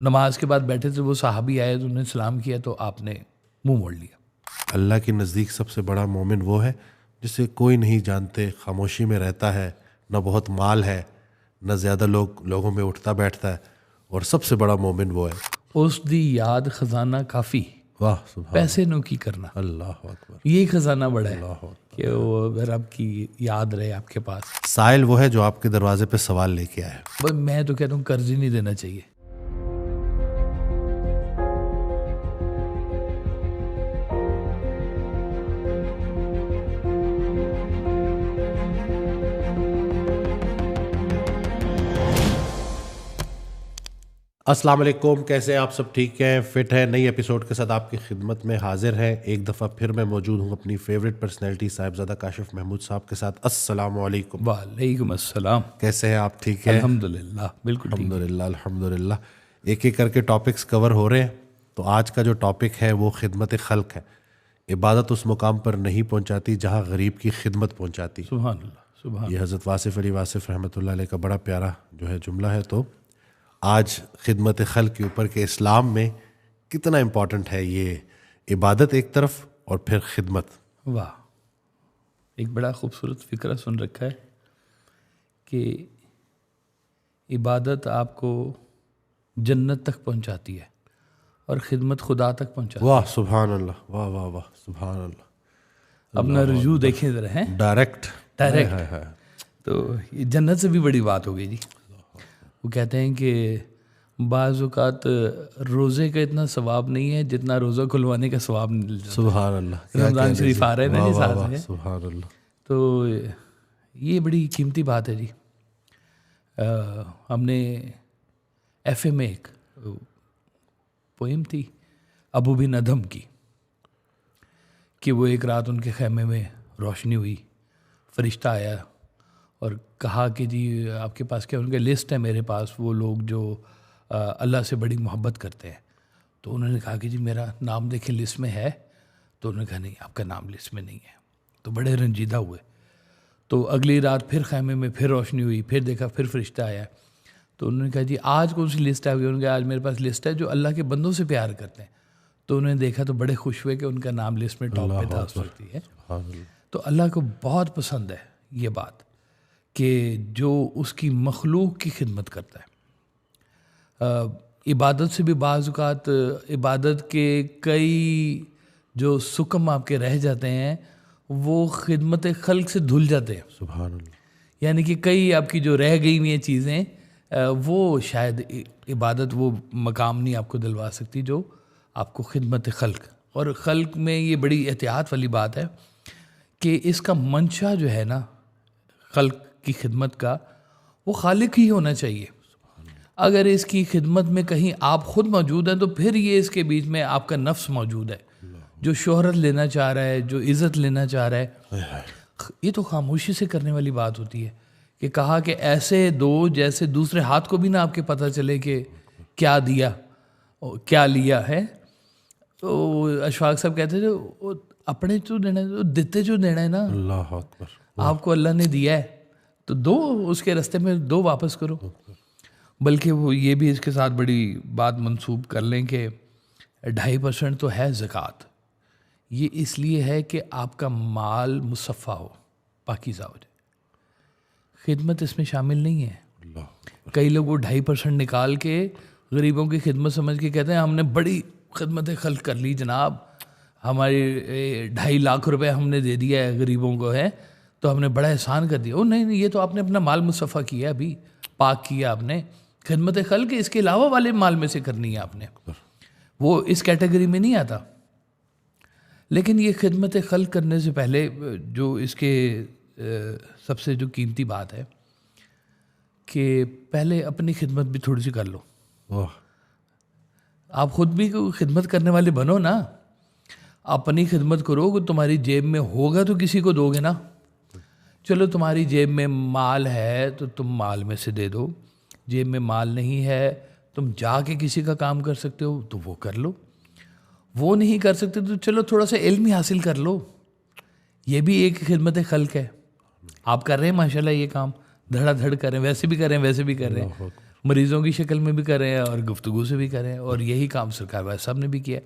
نماز کے بعد بیٹھے تھے، وہ صحابی آئے تو انہوں نے سلام کیا تو آپ نے منہ موڑ لیا۔ اللہ کے نزدیک سب سے بڑا مومن وہ ہے جسے کوئی نہیں جانتے، خاموشی میں رہتا ہے، نہ بہت مال ہے، نہ زیادہ لوگوں میں اٹھتا بیٹھتا ہے، اور سب سے بڑا مومن وہ ہے۔ اس دی یاد خزانہ کافی، واہ سبحان پیسے نو کی کرنا، اللہ اکبر، یہی خزانہ بڑا ہے اللہ اکبر۔ کہ وہ اگر آپ کی یاد رہے آپ کے پاس۔ سائل وہ ہے جو آپ کے دروازے پہ سوال لے کے آئے۔ بھائی میں تو کہتا ہوں قرض ہی نہیں دینا چاہیے۔ السلام علیکم، کیسے ہیں آپ سب؟ ٹھیک ہیں، فٹ ہیں؟ نئی ایپیسوڈ کے ساتھ آپ کی خدمت میں حاضر ہیں۔ ایک دفعہ پھر میں موجود ہوں اپنی فیوریٹ پرسنالٹی صاحبزادہ کاشف محمود صاحب کے ساتھ۔ السلام علیکم۔ وعلیکم السلام۔ کیسے ہیں آپ؟ ٹھیک ہیں؟ الحمدللہ، بالکل ٹھیک۔ الحمدللہ الحمدللہ۔ ایک ایک کر کے ٹاپکس کور ہو رہے ہیں، تو آج کا جو ٹاپک ہے وہ خدمت خلق ہے۔ عبادت اس مقام پر نہیں پہنچاتی جہاں غریب کی خدمت پہنچاتی۔ سبحان اللہ، سبحان۔ یہ حضرت واصف علی واصف رحمۃ اللہ علیہ کا بڑا پیارا جو ہے جملہ ہے۔ تو آج خدمت خلق کے اوپر کہ اسلام میں کتنا امپورٹنٹ ہے یہ عبادت ایک طرف اور پھر خدمت۔ واہ، ایک بڑا خوبصورت فکرہ سن رکھا ہے کہ عبادت آپ کو جنت تک پہنچاتی ہے اور خدمت خدا تک پہنچاتی ہے۔ واہ سبحان اللہ، واہ واہ واہ سبحان اللہ۔ اپنا رجوع دیکھیں ذرا، ہیں ڈائریکٹ تو یہ جنت سے بھی بڑی بات ہو گئی جی۔ وہ کہتے ہیں کہ بعض اوقات روزے کا اتنا ثواب نہیں ہے جتنا روزہ کھلوانے کا ثواب مل جاتا ہے۔ سبحان اللہ۔ رمضان شریف آ رہے ہیں نا جی ساتھ میں، سبحان اللہ۔ تو یہ بڑی قیمتی بات ہے جی۔ ہم نے ایف اے میں ایک پوئم تھی ابو بن ادھم کی، کہ وہ ایک رات ان کے خیمے میں روشنی ہوئی، فرشتہ آیا اور کہا کہ جی آپ کے پاس کیا؟ ان کا لسٹ ہے میرے پاس، وہ لوگ جو اللہ سے بڑی محبت کرتے ہیں۔ تو انہوں نے کہا کہ جی میرا نام دیکھیں لسٹ میں ہے؟ تو انہوں نے کہا نہیں، آپ کا نام لسٹ میں نہیں ہے۔ تو بڑے رنجیدہ ہوئے۔ تو اگلی رات پھر خیمے میں پھر روشنی ہوئی، پھر دیکھا، پھر فرشتہ آیا۔ تو انہوں نے کہا جی آج کون سی لسٹ ہے؟ انہوں نے کہا آج میرے پاس لسٹ ہے جو اللہ کے بندوں سے پیار کرتے ہیں۔ تو انہوں نے دیکھا تو بڑے خوش ہوئے کہ ان کا نام لسٹ میں ٹاپ پہ تھا اس وقت ہے۔ تو اللہ کو بہت پسند ہے یہ بات کہ جو اس کی مخلوق کی خدمت کرتا ہے۔ عبادت سے بھی بعض اوقات عبادت کے کئی جو سکم آپ کے رہ جاتے ہیں وہ خدمت خلق سے دھل جاتے ہیں۔ سبحان اللہ۔ یعنی کہ کئی آپ کی جو رہ گئی ہوئی چیزیں وہ شاید عبادت وہ مقام نہیں آپ کو دلوا سکتی جو آپ کو خدمت خلق۔ اور خلق میں یہ بڑی احتیاط والی بات ہے کہ اس کا منشا جو ہے نا خلق کی خدمت کا، وہ خالق ہی ہونا چاہیے۔ اگر اس کی خدمت میں کہیں آپ خود موجود ہیں تو پھر یہ اس کے بیچ میں آپ کا نفس موجود ہے جو شہرت لینا چاہ رہا ہے، جو عزت لینا چاہ رہا ہے۔ یہ تو خاموشی سے کرنے والی بات ہوتی ہے کہ کہا کہ ایسے دو جیسے دوسرے ہاتھ کو بھی نہ آپ کے پتہ چلے کہ کیا دیا کیا لیا ہے۔ تو اشفاق صاحب کہتے تھے اپنے جو دینا ہے، دیتے جو دینا ہے نا، اللہ اکبر، آپ کو اللہ نے دیا ہے تو دو، اس کے راستے میں دو، واپس کرو۔ بلکہ وہ یہ بھی اس کے ساتھ بڑی بات منسوب کر لیں کہ 2.5% تو ہے زکوٰۃ۔ یہ اس لیے ہے کہ آپ کا مال مصفہ ہو، پاکیزہ ہو جائے۔ خدمت اس میں شامل نہیں ہے۔ کئی لوگ وہ 2.5% نکال کے غریبوں کی خدمت سمجھ کے کہتے ہیں ہم نے بڑی خدمت خلق کر لی جناب، ہماری 2.5 لاکھ روپے ہم نے دے دیا ہے غریبوں کو، ہے تو ہم نے بڑا احسان کر دیا۔ او نہیں، یہ تو آپ نے اپنا مال مصفہ کیا، ابھی پاک کیا آپ نے۔ خدمت خلق اس کے علاوہ والے مال میں سے کرنی ہے آپ نے، وہ اس کیٹیگری میں نہیں آتا۔ لیکن یہ خدمت خلق کرنے سے پہلے جو اس کے سب سے جو قیمتی بات ہے کہ پہلے اپنی خدمت بھی تھوڑی سی کر لو۔ آپ خود بھی خدمت کرنے والے بنو نا، اپنی خدمت کرو کہ تمہاری جیب میں ہوگا تو کسی کو دو گے نا۔ چلو تمہاری جیب میں مال ہے تو تم مال میں سے دے دو، جیب میں مال نہیں ہے تم جا کے کسی کا کام کر سکتے ہو تو وہ کر لو، وہ نہیں کر سکتے تو چلو تھوڑا سا علم ہی حاصل کر لو۔ یہ بھی ایک خدمت خلق ہے۔ آپ کر رہے ہیں ماشاءاللہ یہ کام، دھڑا دھڑ کر رہے ہیں، ویسے بھی کر رہے ہیں، ویسے بھی کر رہے ہیں، مریضوں کی شکل میں بھی کر رہے ہیں اور گفتگو سے بھی کر رہے ہیں. اور یہی کام سرکار وائس صاحب نے بھی کیا.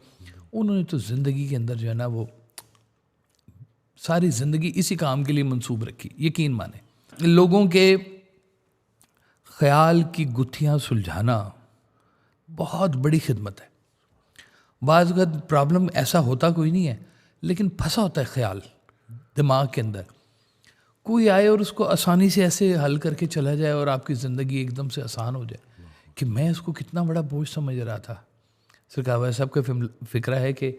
انہوں نے تو زندگی کے اندر جو ہے نا وہ ساری زندگی اسی کام کے لیے منسوب رکھی. یقین مانیں لوگوں کے خیال کی گتھیاں سلجھانا بہت بڑی خدمت ہے. بعض اوقات پرابلم ایسا ہوتا کوئی نہیں ہے لیکن پھنسا ہوتا ہے خیال دماغ کے اندر. کوئی آئے اور اس کو آسانی سے ایسے حل کر کے چلا جائے اور آپ کی زندگی ایک دم سے آسان ہو جائے کہ میں اس کو کتنا بڑا بوجھ سمجھ رہا تھا. سرکار وائس صاحب کا فکرہ ہے کہ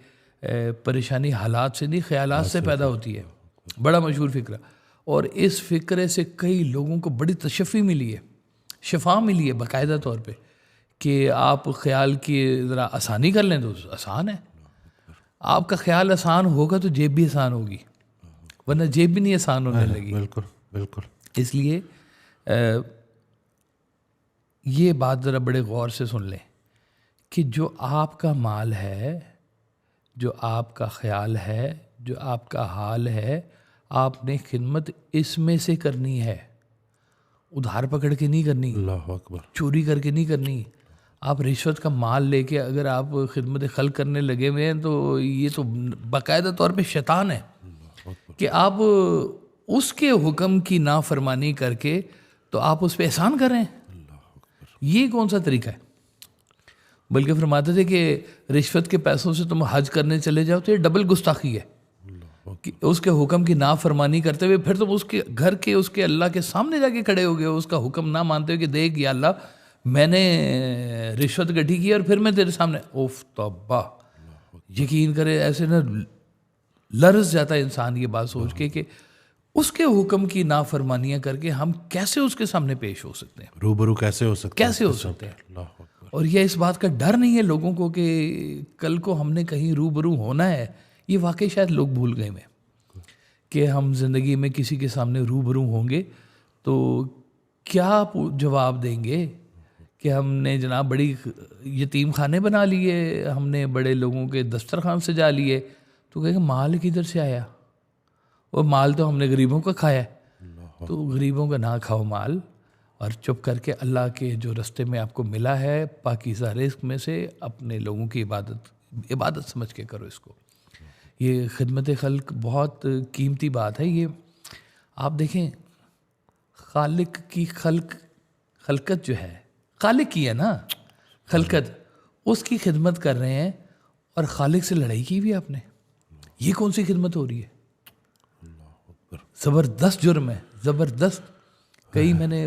پریشانی حالات سے نہیں خیالات سے پیدا ہوتی ہے. بڑا مشہور فکرہ. اور اس فکرے سے کئی لوگوں کو بڑی تشفی ملی ہے, شفا ملی ہے باقاعدہ طور پہ کہ آپ خیال کی ذرا آسانی کر لیں تو آسان ہے. آپ کا خیال آسان ہوگا تو جیب بھی آسان ہوگی, ورنہ جیب بھی نہیں آسان ہونے لگی. بالکل بالکل. اس لیے یہ بات ذرا بڑے غور سے سن لیں کہ جو آپ کا مال ہے, جو آپ کا خیال ہے, جو آپ کا حال ہے, آپ نے خدمت اس میں سے کرنی ہے. ادھار پکڑ کے نہیں کرنی, اللہ اکبر, چوری کر کے نہیں کرنی. آپ رشوت کا مال لے کے اگر آپ خدمت خلق کرنے لگے ہوئے ہیں تو یہ تو باقاعدہ طور پہ شیطان ہے کہ آپ اس کے حکم کی نافرمانی کر کے تو آپ اس پہ احسان کر رہے ہیں. یہ کون سا طریقہ ہے؟ بلکہ فرماتے تھے کہ رشوت کے پیسوں سے تم حج کرنے چلے جاؤ تو یہ ڈبل گستاخی ہے کہ اس کے حکم کی نافرمانی کرتے ہوئے پھر تم اس کے گھر کے اس کے اللہ کے سامنے جا کے کھڑے ہو گئے, اس کا حکم نہ مانتے ہو کہ دیکھ یا اللہ میں نے رشوت گٹھی کی اور پھر میں تیرے سامنے. اوف توبہ. یقین کرے ایسے نا لرز جاتا ہے انسان یہ بات سوچ کے کہ اس کے حکم کی نافرمانیاں کر کے ہم کیسے اس کے سامنے پیش ہو سکتے ہیں, روبرو کیسے ہو سکتے کیسے ہو سکتے ہیں. اور یہ اس بات کا ڈر نہیں ہے لوگوں کو کہ کل کو ہم نے کہیں روبرو ہونا ہے. یہ واقعی شاید لوگ بھول گئے میں کہ ہم زندگی میں کسی کے سامنے روبرو ہوں گے تو کیا جواب دیں گے کہ ہم نے جناب بڑی یتیم خانے بنا لیے, ہم نے بڑے لوگوں کے دسترخوان سجا لیے. تو کہے گا مال کدھر سے آیا؟ وہ مال تو ہم نے غریبوں کا کھایا ہے. تو غریبوں کا نہ کھاؤ مال, اور چپ کر کے اللہ کے جو رستے میں آپ کو ملا ہے پاکیزہ رزق میں سے اپنے لوگوں کی عبادت سمجھ کے کرو اس کو. یہ خدمت خلق بہت قیمتی بات ہے. یہ آپ دیکھیں خالق کی خلقت جو ہے, خالق کی ہے نا خلقت, اس کی خدمت کر رہے ہیں اور خالق سے لڑائی کی بھی آپ نے. یہ کون سی خدمت ہو رہی ہے؟ زبردست جرم ہے, زبردست. کئی میں نے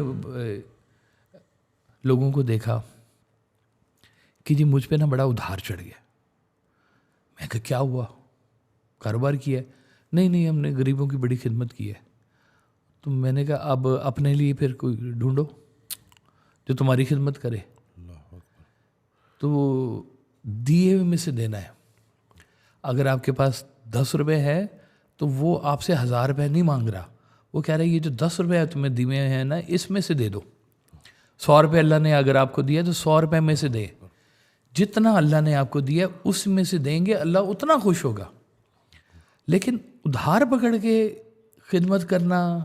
لوگوں کو دیکھا کہ جی مجھ پہ نا بڑا ادھار چڑھ گیا. میں کہا کیا ہوا؟ کاروبار کیا ہے؟ نہیں ہم نے غریبوں کی بڑی خدمت کی ہے. تو میں نے کہا اب اپنے لیے پھر کوئی ڈھونڈو جو تمہاری خدمت کرے. تو دیے ہوئے میں سے دینا ہے. اگر آپ کے پاس 10 روپے ہے تو وہ آپ سے 1000 روپے نہیں مانگ رہا, وہ کہہ رہا ہے یہ جو 10 روپے تمہیں دیے ہیں نا اس میں سے دے دو. 100 روپے اللہ نے اگر آپ کو دیا تو 100 روپے میں سے دے. جتنا اللہ نے آپ کو دیا اس میں سے دیں گے, اللہ اتنا خوش ہوگا. لیکن ادھار پکڑ کے خدمت کرنا,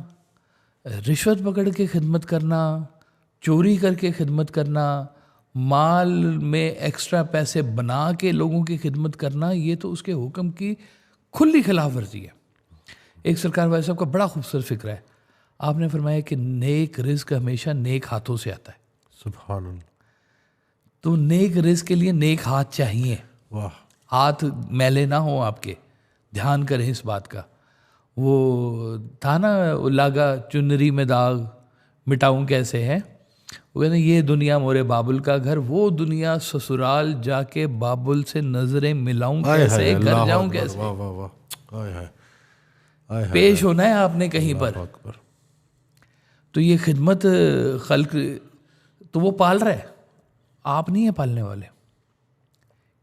رشوت پکڑ کے خدمت کرنا, چوری کر کے خدمت کرنا, مال میں ایکسٹرا پیسے بنا کے لوگوں کی خدمت کرنا, یہ تو اس کے حکم کی کھلی خلاف ورزی ہے. ایک سرکار وائس صاحب کا بڑا خوبصورت فکر ہے. آپ نے فرمایا کہ نیک رزق ہمیشہ نیک ہاتھوں سے آتا ہے. سبحان اللہ. تو نیک رزق کے لیے نیک ہاتھ چاہیے. واہ. ہاتھ میلے نہ ہوں آپ کے, دھیان کریں اس بات کا. وہ تھا نا لاگا چنری میں داغ مٹاؤں کیسے ہے, وہ کہتے ہیں یہ دنیا مورے بابل کا گھر, وہ دنیا سسرال جا کے بابل سے نظریں ملاؤں کیسے, گھر جاؤں کیسے. پیش ہونا ہے آپ نے کہیں پر. تو یہ خدمت خلق تو وہ پال رہا ہے, آپ نہیں ہیں پالنے والے,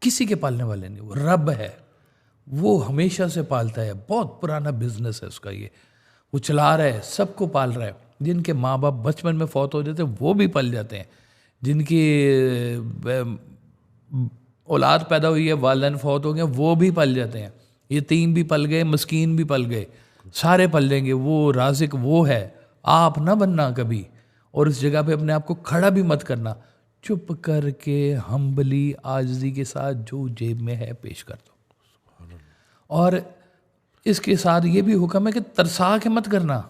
کسی کے پالنے والے نہیں, وہ رب ہے, وہ ہمیشہ سے پالتا ہے. بہت پرانا بزنس ہے اس کا, یہ وہ چلا رہا ہے, سب کو پال رہا ہے. جن کے ماں باپ بچپن میں فوت ہو جاتے ہیں وہ بھی پل جاتے ہیں, جن کی اولاد پیدا ہوئی ہے والدین فوت ہو گئے وہ بھی پل جاتے ہیں, یتیم بھی پل گئے, مسکین بھی پل گئے, سارے پل لیں گے. وہ رازق وہ ہے, آپ نہ بننا کبھی. اور اس جگہ پہ اپنے آپ کو کھڑا بھی مت کرنا, چپ کر کے ہمبلی عاجزی کے ساتھ جو جیب میں ہے پیش کر دو. اور اس کے ساتھ یہ بھی حکم ہے کہ ترسا کے مت کرنا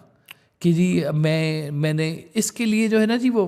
کہ جی میں نے اس کے لیے جو ہے نا جی وہ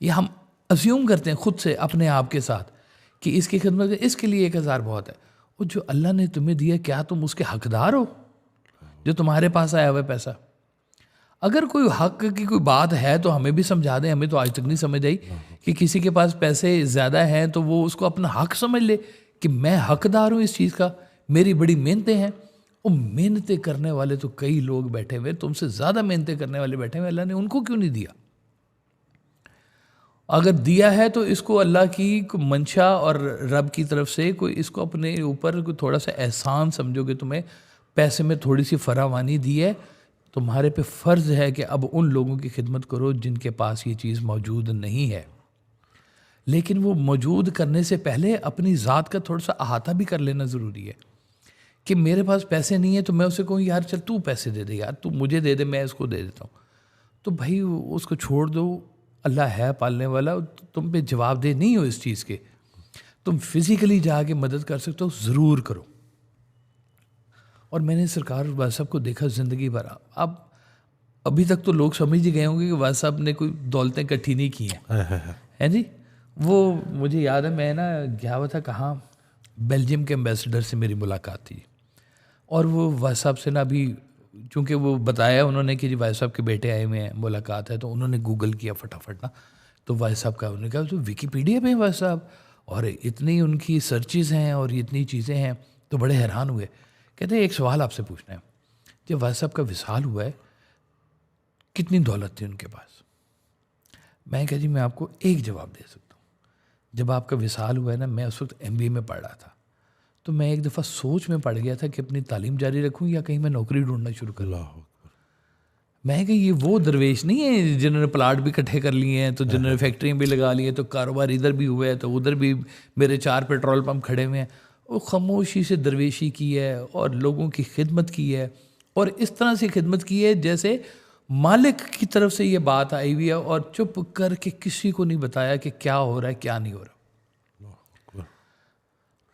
یہ ہم اسیوم کرتے ہیں خود سے اپنے آپ کے ساتھ کہ اس کی خدمت اس کے لیے 1,000 بہت ہے. وہ جو اللہ نے تمہیں دیا کیا تم اس کے حقدار ہو جو تمہارے پاس آیا ہوا ہے پیسہ؟ اگر کوئی حق کی کوئی بات ہے تو ہمیں بھی سمجھا دیں. ہمیں تو آج تک نہیں سمجھ آئی کہ کسی کے پاس پیسے زیادہ ہیں تو وہ اس کو اپنا حق سمجھ لے کہ میں حقدار ہوں اس چیز کا, میری بڑی محنتیں ہیں. وہ محنتیں کرنے والے تو کئی لوگ بیٹھے ہوئے, تم سے زیادہ محنتیں کرنے والے بیٹھے ہوئے, اللہ نے ان کو کیوں نہیں دیا؟ اگر دیا ہے تو اس کو اللہ کی منشا اور رب کی طرف سے کوئی اس کو اپنے اوپر کوئی تھوڑا سا احسان سمجھو کہ تمہیں پیسے میں تھوڑی سی فراوانی دی ہے, تمہارے پہ فرض ہے کہ اب ان لوگوں کی خدمت کرو جن کے پاس یہ چیز موجود نہیں ہے. لیکن وہ موجود کرنے سے پہلے اپنی ذات کا تھوڑا سا احاطہ بھی کر لینا ضروری ہے کہ میرے پاس پیسے نہیں ہیں تو میں اسے کہوں یار چل تو پیسے دے دے, یار تو مجھے دے دے, میں اس کو دے دیتا ہوں. تو بھائی اس کو چھوڑ دو, اللہ ہے پالنے والا, تم پہ جواب دہ نہیں ہو اس چیز کے. تم فزیکلی جا کے مدد کر سکتے ہو, ضرور کرو. اور میں نے سرکار واس صاحب کو دیکھا زندگی بھر. اب ابھی تک تو لوگ سمجھ ہی گئے ہوں گے کہ واس صاحب نے کوئی دولتیں کٹھی نہیں کی ہیں جی. وہ مجھے یاد ہے میں نا گیا ہوا تھا کہاں, بیلجیم کے ایمبیسڈر سے میری ملاقات تھی, اور وہ واس صاحب سے نا ابھی چونکہ وہ بتایا انہوں نے کہ جی واس صاحب کے بیٹے آئے ہوئے ہیں, ملاقات ہے, تو انہوں نے گوگل کیا فٹافٹ نا, تو واس صاحب کا انہوں نے کہا تو ویکیپیڈیا پہ ہیں واس صاحب, اور اتنی ان کی سرچز ہیں اور اتنی چیزیں ہیں, تو بڑے حیران ہوئے. کہتے ہیں ایک سوال آپ سے پوچھنا ہے, جب واس صاحب کا وصال ہوا ہے کتنی دولت تھی ان کے پاس؟ میں کہا جی میں آپ کو ایک جواب دے سکتا ہوں. جب آپ کا وصال ہوا ہے نا, میں اس وقت MBA میں پڑھ رہا تھا, تو میں ایک دفعہ سوچ میں پڑ گیا تھا کہ اپنی تعلیم جاری رکھوں یا کہیں میں نوکری ڈھونڈنا شروع کر لوں. میں کہ یہ وہ درویش نہیں ہے جنہوں نے پلاٹ بھی اکٹھے کر لیے ہیں, تو جنہوں نے فیکٹریاں بھی لگا لی ہیں, تو کاروبار ادھر بھی ہوا ہے, تو ادھر بھی میرے 4 پیٹرول پمپ کھڑے ہوئے ہیں. وہ خاموشی سے درویشی کی ہے اور لوگوں کی خدمت کی ہے, اور اس طرح سے خدمت کی ہے جیسے مالک کی طرف سے یہ بات آئی ہوئی ہے, اور چپ کر کے کسی کو نہیں بتایا کہ کیا ہو رہا ہے کیا نہیں ہو رہا.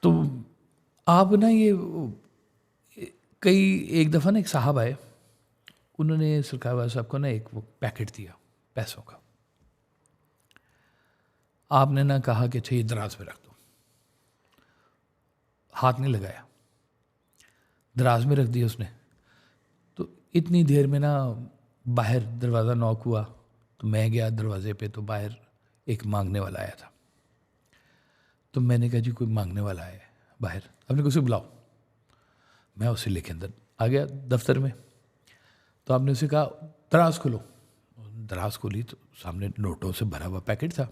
تو آپ نا یہ کئی ایک دفعہ نا ایک صاحب آئے, انہوں نے سرکار والا صاحب کو نا ایک وہ پیکٹ دیا پیسوں کا. آپ نے نا کہا کہ اچھا یہ دراز میں رکھ دو, ہاتھ نہیں لگایا, دراز میں رکھ دیا اس نے. تو اتنی دیر میں نا باہر دروازہ نوک ہوا, تو میں گیا دروازے پہ, تو باہر ایک مانگنے والا آیا تھا. تو میں نے کہا جی کوئی مانگنے والا ہے باہر, آپ نے کسی بلاؤ. میں اسے لے کے اندر آ گیا دفتر میں, تو آپ نے اسے کہا دراز کھولو. دراز کھولی تو سامنے نوٹوں سے بھرا ہوا پیکٹ تھا.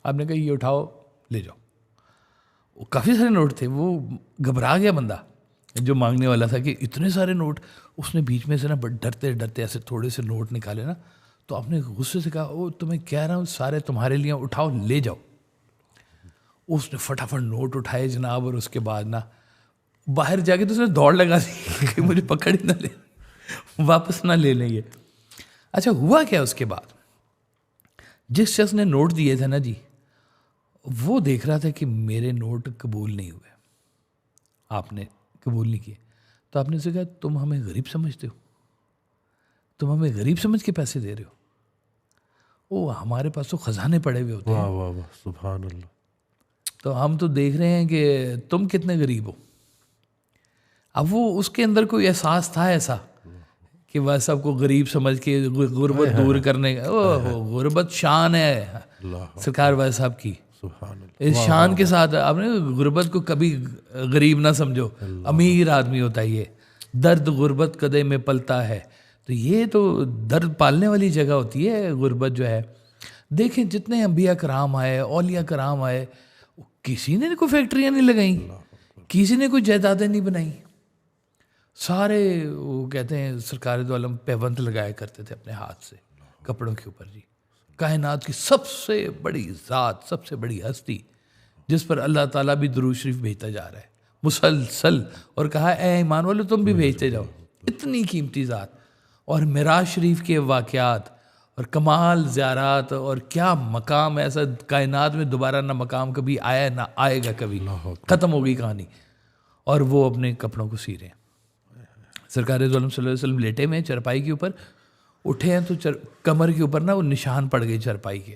آپ نے کہا یہ اٹھاؤ لے جاؤ. وہ کافی سارے نوٹ تھے. وہ گھبرا گیا بندہ جو مانگنے والا تھا کہ اتنے سارے نوٹ. اس نے بیچ میں سے نا ڈرتے ڈرتے ایسے تھوڑے سے نوٹ نکالے نا, تو آپ نے غصے سے کہا وہ تمہیں کہہ رہا ہوں سارے تمہارے لیے, اٹھاؤ لے جاؤ. اس نے فٹافٹ نوٹ اٹھائے جناب, اور اس کے بعد نا باہر جا کے تو اس نے دوڑ لگا دی کہ مجھے پکڑ ہی نہ لے, واپس نہ لے لیں یہ. اچھا ہوا کیا اس کے بعد؟ جس شخص نے نوٹ دیے تھے نا جی, وہ دیکھ رہا تھا کہ میرے نوٹ قبول نہیں ہوئے, آپ نے قبول نہیں کیے. تو آپ نے اسے کہا تم ہمیں غریب سمجھتے ہو, تم ہمیں غریب سمجھ کے پیسے دے رہے ہو. وہ ہمارے پاس تو خزانے پڑے ہوئے ہوتے ہیں. واہ واہ واہ سبحان اللہ. تو ہم تو دیکھ رہے ہیں کہ تم کتنے غریب ہو. اب وہ اس کے اندر کوئی احساس تھا ایسا کہ وہ سب کو غریب سمجھ کے غربت دور کرنے کا. غربت شان ہے سرکار والا صاحب کی. اس شان کے ساتھ آپ نے غربت کو کبھی غریب نہ سمجھو, امیر آدمی ہوتا ہے. یہ درد غربت قدے میں پلتا ہے. تو یہ تو درد پالنے والی جگہ ہوتی ہے غربت جو ہے. دیکھیں جتنے انبیاء کرام آئے, اولیاء کرام آئے, کسی نے کوئی فیکٹریاں نہیں لگائیں, کسی نے کوئی جائیدادیں نہیں بنائیں. سارے وہ کہتے ہیں سرکار دو عالم پیوند لگایا کرتے تھے اپنے ہاتھ سے کپڑوں کے اوپر. جی کائنات کی سب سے بڑی ذات, سب سے بڑی ہستی, جس پر اللہ تعالیٰ بھی درود شریف بھیجتا جا رہا ہے مسلسل, اور کہا اے ایمان والو تم بھی بھیجتے جاؤ. اتنی قیمتی ذات, اور معراج شریف کے واقعات اور کمال زیارات اور کیا مقام ایسا کائنات میں دوبارہ نہ مقام کبھی آیا نہ آئے گا کبھی, ختم ہو گئی کہانی. اور وہ اپنے کپڑوں کو سی رہے ہیں. سرکار دو عالم صلی اللہ علیہ وسلم لیٹے میں چرپائی کے اوپر, اٹھے ہیں تو کمر کے اوپر نا وہ نشان پڑ گئے چرپائی کے.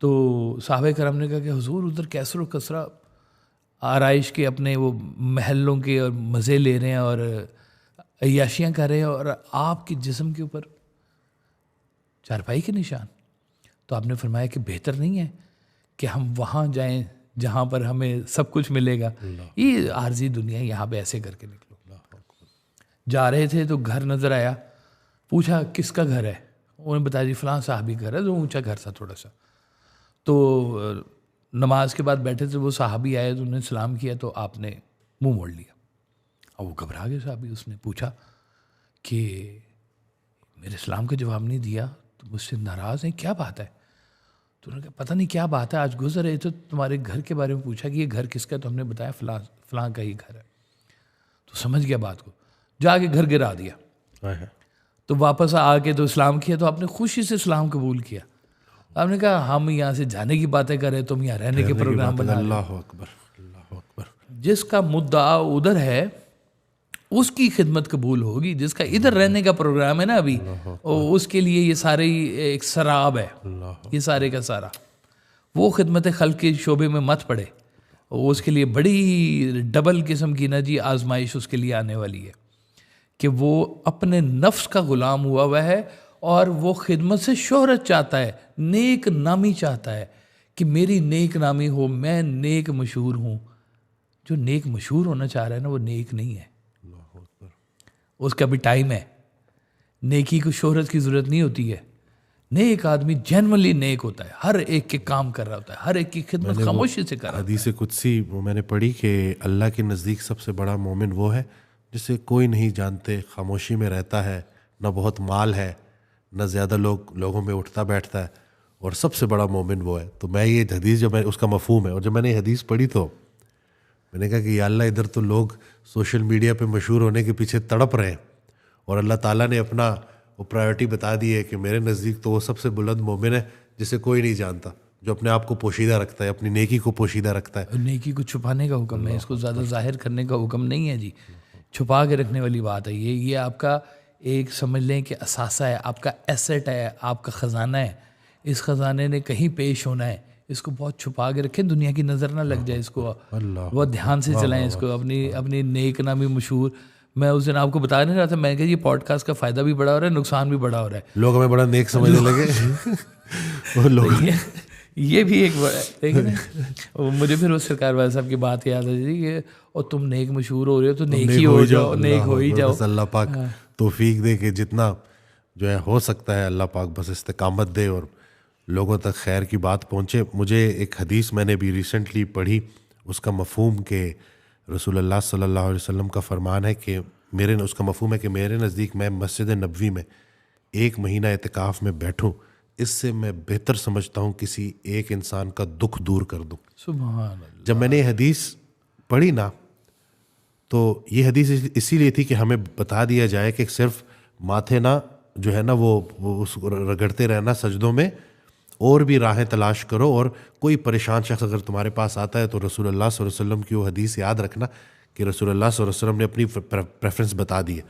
تو صحابہ کرام نے کہا کہ حضور ادھر کیسر و کسرا آرائش کے اپنے وہ محلوں کے اور مزے لے رہے ہیں اور عیاشیاں کر رہے ہیں, اور آپ کے جسم کے اوپر چارپائی کے نشان. تو آپ نے فرمایا کہ بہتر نہیں ہے کہ ہم وہاں جائیں جہاں پر ہمیں سب کچھ ملے گا, یہ عارضی دنیا یہاں پہ ایسے کر کے نکلو. جا رہے تھے تو گھر نظر آیا, پوچھا کس کا گھر ہے, انہوں نے بتایا جی فلاں صاحبی گھر ہے, جو اونچا گھر تھا تھوڑا سا. تو نماز کے بعد بیٹھے تھے, وہ صحابی آئے تو انہوں نے سلام کیا تو آپ نے منہ موڑ لیا. اور وہ گھبرا گئے صحابی. اس نے پوچھا کہ میرے سلام کا جواب نہیں دیا, تو مجھ سے ناراض ہیں, کیا بات ہے؟ تو انہوں نے کہا پتہ نہیں کیا بات ہے, آج گزر رہے تو تمہارے گھر کے بارے میں پوچھا کہ یہ گھر کس کا, تو ہم نے بتایا فلاں کا ہی گھر ہے. تو سمجھ گیا بات کو, جا کے گھر گرا دیا. تو واپس آ کے تو اسلام کیا, تو آپ نے خوشی سے اسلام قبول کیا. آپ نے کہا ہم یہاں سے جانے کی باتیں کر رہے, تم یہاں رہنے کے پروگرام بنا رہے. اللہ اکبر, اللہ اکبر. جس کا مدعا ادھر ہے اس کی خدمت قبول ہوگی, جس کا ادھر رہنے کا پروگرام ہے نا ابھی, اس کے لیے یہ سارے ایک سراب ہے, یہ سارے کا سارا. وہ خدمت خلق کے شعبے میں مت پڑے, اس کے لیے بڑی ڈبل قسم کی نا جی آزمائش اس کے لیے آنے والی ہے کہ وہ اپنے نفس کا غلام ہوا ہے, اور وہ خدمت سے شہرت چاہتا ہے, نیک نامی چاہتا ہے کہ میری نیک نامی ہو, میں نیک مشہور ہوں. جو نیک مشہور ہونا چاہ رہا ہے نا وہ نیک نہیں ہے, اس کا بھی ٹائم ہے. نیکی کو شہرت کی ضرورت نہیں ہوتی ہے. نیک آدمی جنرلی نیک ہوتا ہے, ہر ایک کے کام کر رہا ہوتا ہے, ہر ایک کی خدمت خاموشی سے کر رہا ہوتا ہے. حدیث قدسی وہ میں نے پڑھی کہ اللہ کے نزدیک سب سے بڑا مومن وہ ہے جسے کوئی نہیں جانتے, خاموشی میں رہتا ہے, نہ بہت مال ہے, نہ زیادہ لوگوں میں اٹھتا بیٹھتا ہے, اور سب سے بڑا مومن وہ ہے. تو میں یہ حدیث جو میں اس کا مفہوم ہے, اور جب میں نے یہ حدیث پڑھی تو میں نے کہا کہ یا اللہ ادھر تو لوگ سوشل میڈیا پہ مشہور ہونے کے پیچھے تڑپ رہے ہیں, اور اللہ تعالیٰ نے اپنا وہ پرائیورٹی بتا دی ہے کہ میرے نزدیک تو وہ سب سے بلند مومن ہے جسے کوئی نہیں جانتا, جو اپنے آپ کو پوشیدہ رکھتا ہے, اپنی نیکی کو پوشیدہ رکھتا ہے. نیکی کو چھپانے کا حکم ہے, اس کو زیادہ ظاہر کرنے کا حکم نہیں ہے جی, چھپا کے رکھنے والی بات ہے. یہ آپ کا ایک سمجھ لیں کہ اثاثہ ہے, آپ کا ایسٹ ہے, آپ کا خزانہ ہے. اس خزانے نے کہیں پیش ہونا ہے, اس کو بہت چھپا کے رکھیں, دنیا کی نظر نہ لگ جائے اس کو, بہت دھیان سے چلائیں اس کو, اپنی نیک نامی مشہور. میں اس دن آپ کو بتا نہیں رہا تھا, میں نے کہا یہ پوڈ کاسٹ کا فائدہ بھی بڑا ہو رہا ہے, نقصان بھی بڑا ہو رہا ہے. لوگ ہمیں بڑا نیک سمجھنے لگے. یہ بھی ایک مجھے پھر اس سرکار والے صاحب کی بات یاد آ جاتی کہ اور تم نیک مشہور ہو رہے ہو تو نیک ہی ہو جاؤ, نیک ہو ہی جاؤ. اللہ پاک توفیق دے کہ جتنا جو ہے ہو سکتا ہے اللہ پاک بس استقامت دے اور لوگوں تک خیر کی بات پہنچے. مجھے ایک حدیث میں نے بھی ریسنٹلی پڑھی, اس کا مفہوم کہ رسول اللہ صلی اللہ علیہ وسلم کا فرمان ہے کہ اس کا مفہوم ہے کہ میرے نزدیک میں مسجد نبوی میں 1 مہینہ اعتکاف میں بیٹھوں, اس سے میں بہتر سمجھتا ہوں کسی ایک انسان کا دکھ دور کر دوں. سبحان اللہ. جب میں نے یہ حدیث پڑھی نا تو یہ حدیث اسی لیے تھی کہ ہمیں بتا دیا جائے کہ صرف ماتھے نہ جو ہے نا وہ رگڑتے رہنا سجدوں میں, اور بھی راہیں تلاش کرو, اور کوئی پریشان شخص اگر تمہارے پاس آتا ہے تو رسول اللہ صلی اللہ علیہ وسلم کی وہ حدیث یاد رکھنا کہ رسول اللہ صلی اللہ علیہ وسلم نے اپنی پریفرنس بتا دی ہے.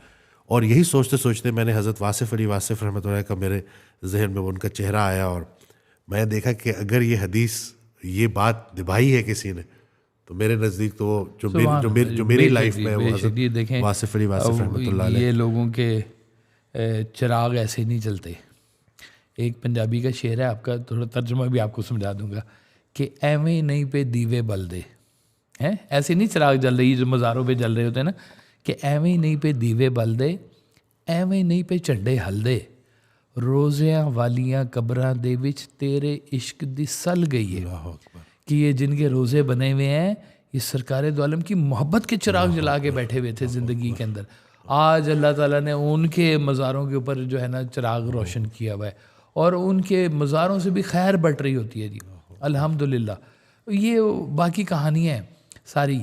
اور یہی سوچتے سوچتے میں نے حضرت واصف علی واصف رحمۃ اللہ کا میرے ذہن میں ان کا چہرہ آیا, اور میں دیکھا کہ اگر یہ حدیث یہ بات نبھائی ہے کسی نے تو میرے نزدیک تو وہ جو میری لائف میں وہ حضرت واصف علی واصف رحمۃ اللہ علیہ. یہ لوگوں کے چراغ ایسے نہیں چلتے. ایک پنجابی کا شعر ہے, آپ کا تھوڑا ترجمہ بھی آپ کو سمجھا دوں گا کہ ایویں نہیں پہ دیوے بل دے ہیں, ایسے نہیں چراغ جل رہی جو مزاروں پہ جل رہے ہوتے ہیں نا, کہ ایویں نہیں پہ دیوے بل دے, ایویں نہیں پہ چنڈے ہل دے, روزیاں والیاں قبراں دے وچ تیرے عشق دی سل گئی ہے. کہ یہ جن کے روزے بنے ہوئے ہیں یہ سرکار دو عالم کی محبت کے چراغ جلا کے بیٹھے ہوئے تھے زندگی کے اندر. آج اللہ تعالیٰ نے ان کے مزاروں کے اوپر جو ہے نا چراغ روشن کیا ہوا ہے, اور ان کے مزاروں سے بھی خیر بٹ رہی ہوتی ہے جی الحمدللہ. یہ باقی کہانیاں ہیں ساری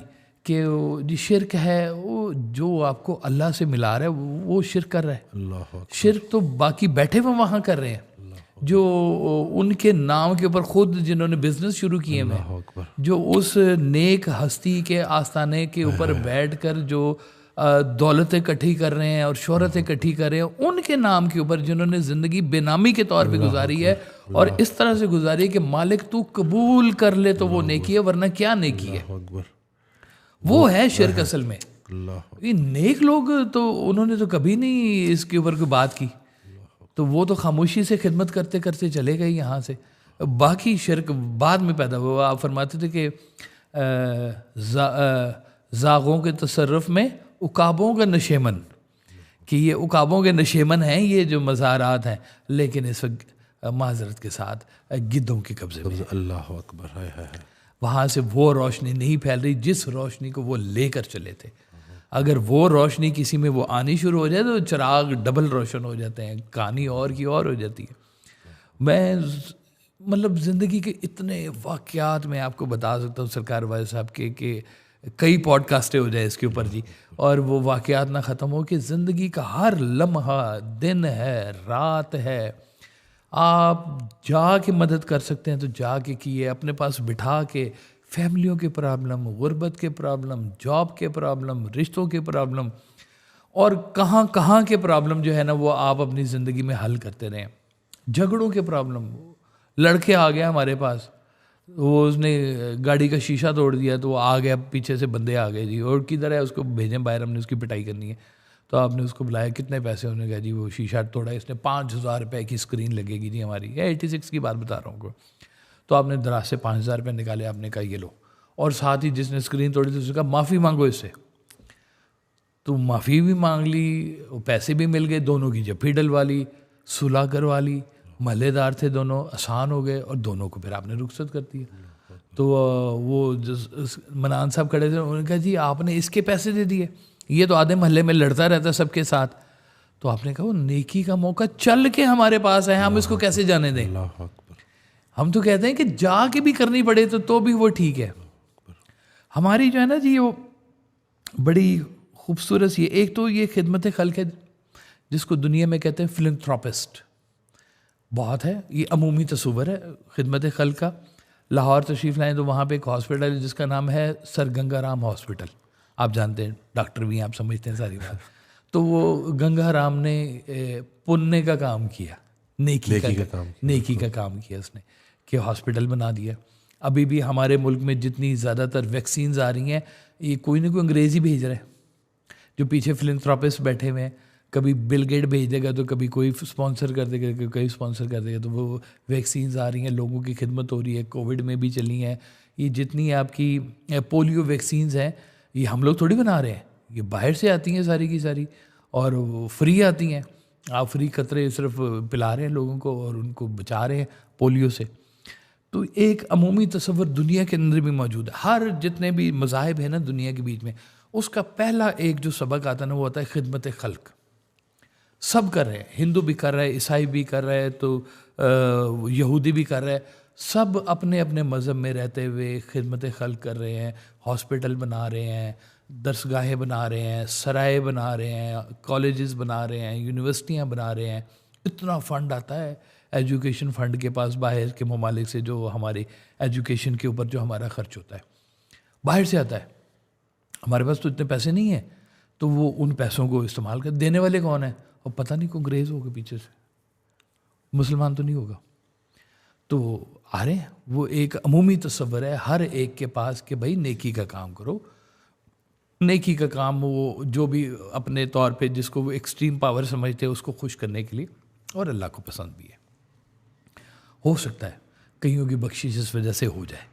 کہ جو شرک ہے وہ جو آپ کو اللہ سے ملا رہا ہے وہ شرک کر رہا ہے. اللہ شرک تو باقی بیٹھے ہوئے وہاں کر رہے ہیں جو ان کے نام کے اوپر خود جنہوں نے بزنس شروع کیے ہیں, اکبر. جو اس نیک ہستی کے آستانے کے اوپر بیٹھ کر جو دولتیں اکٹھی کر رہے ہیں اور شہرتیں اکٹھی کر رہے ہیں, ان کے نام کے اوپر جنہوں نے زندگی بے نامی کے طور پہ گزاری ہے اور اس طرح سے گزاری ہے کہ مالک تو قبول کر لے تو وہ نیکی ہے, ورنہ کیا نیکی ہے. اکبر. وہ ہے شرک اصل میں. اللہ یہ نیک لوگ تو انہوں نے تو کبھی نہیں اس کے اوپر کوئی بات کی, تو وہ تو خاموشی سے خدمت کرتے کرتے چلے گئے یہاں سے. باقی شرک بعد میں پیدا ہوا. آپ فرماتے تھے کہ زاغوں کے تصرف میں عقابوں کا نشیمن, کہ یہ عقابوں کے نشیمن ہیں یہ جو مزارات ہیں, لیکن اس وقت معذرت کے ساتھ گدھوں کے قبضے میں. اللہ اکبر. ہائے ہائے ہائے. وہاں سے وہ روشنی نہیں پھیل رہی جس روشنی کو وہ لے کر چلے تھے. اگر وہ روشنی کسی میں وہ آنی شروع ہو جائے تو چراغ ڈبل روشن ہو جاتے ہیں, کہانی اور کی اور ہو جاتی ہے. میں مطلب زندگی کے اتنے واقعات میں آپ کو بتا سکتا ہوں سرکار والد صاحب کے کہ کئی پوڈ کاسٹیں ہو جائے اس کے اوپر جی, اور وہ واقعات نہ ختم ہو کہ زندگی کا ہر لمحہ دن ہے رات ہے, آپ جا کے مدد کر سکتے ہیں تو جا کے کیے, اپنے پاس بٹھا کے فیملیوں کے پرابلم, غربت کے پرابلم, جاب کے پرابلم, رشتوں کے پرابلم اور کہاں کہاں کے پرابلم جو ہے نا وہ آپ اپنی زندگی میں حل کرتے رہیں. جھگڑوں کے پرابلم, لڑکے آ گیا ہمارے پاس, وہ اس نے گاڑی کا شیشہ توڑ دیا تو وہ آ گیا, پیچھے سے بندے آ گئے جی, اور کدھر ہے اس کو بھیجیں باہر, ہم نے اس کی پٹائی کرنی ہے. تو آپ نے اس کو بلایا, کتنے پیسے, انہوں نے کہا جی وہ شیشہ توڑا ہے اس نے, 5,000 روپے کی اسکرین لگے گی جی ہماری, 86 کی بات بتا رہا ہوں کو. تو آپ نے دراز سے 5,000 روپے نکالے, آپ نے کہا یہ لو, اور ساتھ ہی جس نے اسکرین توڑی تھی اس نے کہا معافی مانگو اس سے. تو معافی بھی مانگ لی, پیسے بھی مل گئے, دونوں کی جفی ڈلوا لی, صلح کروا لی, محلے دار تھے دونوں, آسان ہو گئے, اور دونوں کو پھر آپ نے رخصت کر دیا. تو وہ منان صاحب کھڑے تھے, انہوں نے کہا جی آپ نے اس کے پیسے دے دیے, یہ تو آدھے محلے میں لڑتا رہتا ہے سب کے ساتھ. تو آپ نے کہا وہ نیکی کا موقع چل کے ہمارے پاس ہے, ہم اس کو کیسے جانے دیں. اللہ اکبر. ہم تو کہتے ہیں کہ جا کے بھی کرنی پڑے تو بھی وہ ٹھیک ہے. ہماری جو ہے نا جی وہ بڑی خوبصورت سی, ایک تو یہ خدمت خلق ہے جس کو دنیا میں کہتے ہیں فلنتھراپسٹ, بہت ہے, یہ عمومی تصور ہے خدمت خلق کا. لاہور تشریف لائیں تو وہاں پہ ایک ہاسپٹل ہے جس کا نام ہے سر گنگا رام ہاسپٹل, آپ جانتے ہیں ڈاکٹر بھی ہیں, آپ سمجھتے ہیں ساری بات. تو وہ گنگا رام نے پننے کا کام کیا, نیکی کا کام کیا اس نے, کہ ہاسپٹل بنا دیا. ابھی بھی ہمارے ملک میں جتنی زیادہ تر ویکسینز آ رہی ہیں یہ کوئی نہ کوئی انگریزی بھیج رہے ہیں, جو پیچھے فلنتھراپسٹ بیٹھے ہوئے ہیں. کبھی بل گیٹ بھیج دے گا تو کبھی کوئی اسپانسر کر دے گا, کوئی اسپانسر کر دے گا. تو وہ ویکسینز آ رہی ہیں, لوگوں کی خدمت ہو رہی ہے, کووڈ میں بھی چلی ہیں. یہ جتنی آپ کی پولیو ویکسینز ہیں یہ ہم لوگ تھوڑی بنا رہے ہیں, یہ باہر سے آتی ہیں ساری کی ساری, اور فری آتی ہیں. آپ فری قطرے صرف پلا رہے ہیں لوگوں کو اور ان کو بچا رہے ہیں پولیو سے. تو ایک عمومی تصور دنیا کے اندر بھی موجود ہے. ہر جتنے بھی مذاہب ہیں نا دنیا کے بیچ میں, اس کا پہلا ایک جو سبق آتا ہے نا وہ ہوتا ہے خدمت خلق. سب کر رہے ہیں, ہندو بھی کر رہے ہیں, عیسائی بھی کر رہے ہیں, تو یہودی بھی کر رہے ہیں, سب اپنے اپنے مذہب میں رہتے ہوئے خدمت خلق کر رہے ہیں. ہاسپٹل بنا رہے ہیں, درسگاہیں بنا رہے ہیں, سرائے بنا رہے ہیں, کالجز بنا رہے ہیں, یونیورسٹیاں بنا رہے ہیں. اتنا فنڈ آتا ہے ایجوکیشن فنڈ کے پاس باہر کے ممالک سے, جو ہماری ایجوکیشن کے اوپر جو ہمارا خرچ ہوتا ہے باہر سے آتا ہے. ہمارے پاس تو اتنے پیسے نہیں ہیں, تو وہ ان پیسوں کو استعمال کر, دینے والے کون ہیں, اور پتہ نہیں کوئی انگریز ہوگا پیچھے سے, مسلمان تو نہیں ہوگا. تو آ رہے ہیں, وہ ایک عمومی تصور ہے ہر ایک کے پاس کہ بھائی نیکی کا کام کرو. نیکی کا کام وہ جو بھی اپنے طور پہ جس کو وہ ایکسٹریم پاور سمجھتے ہیں اس کو خوش کرنے کے لیے, اور اللہ کو پسند بھی ہے. ہو سکتا ہے کئیوں کی بخشش اس وجہ سے ہو جائے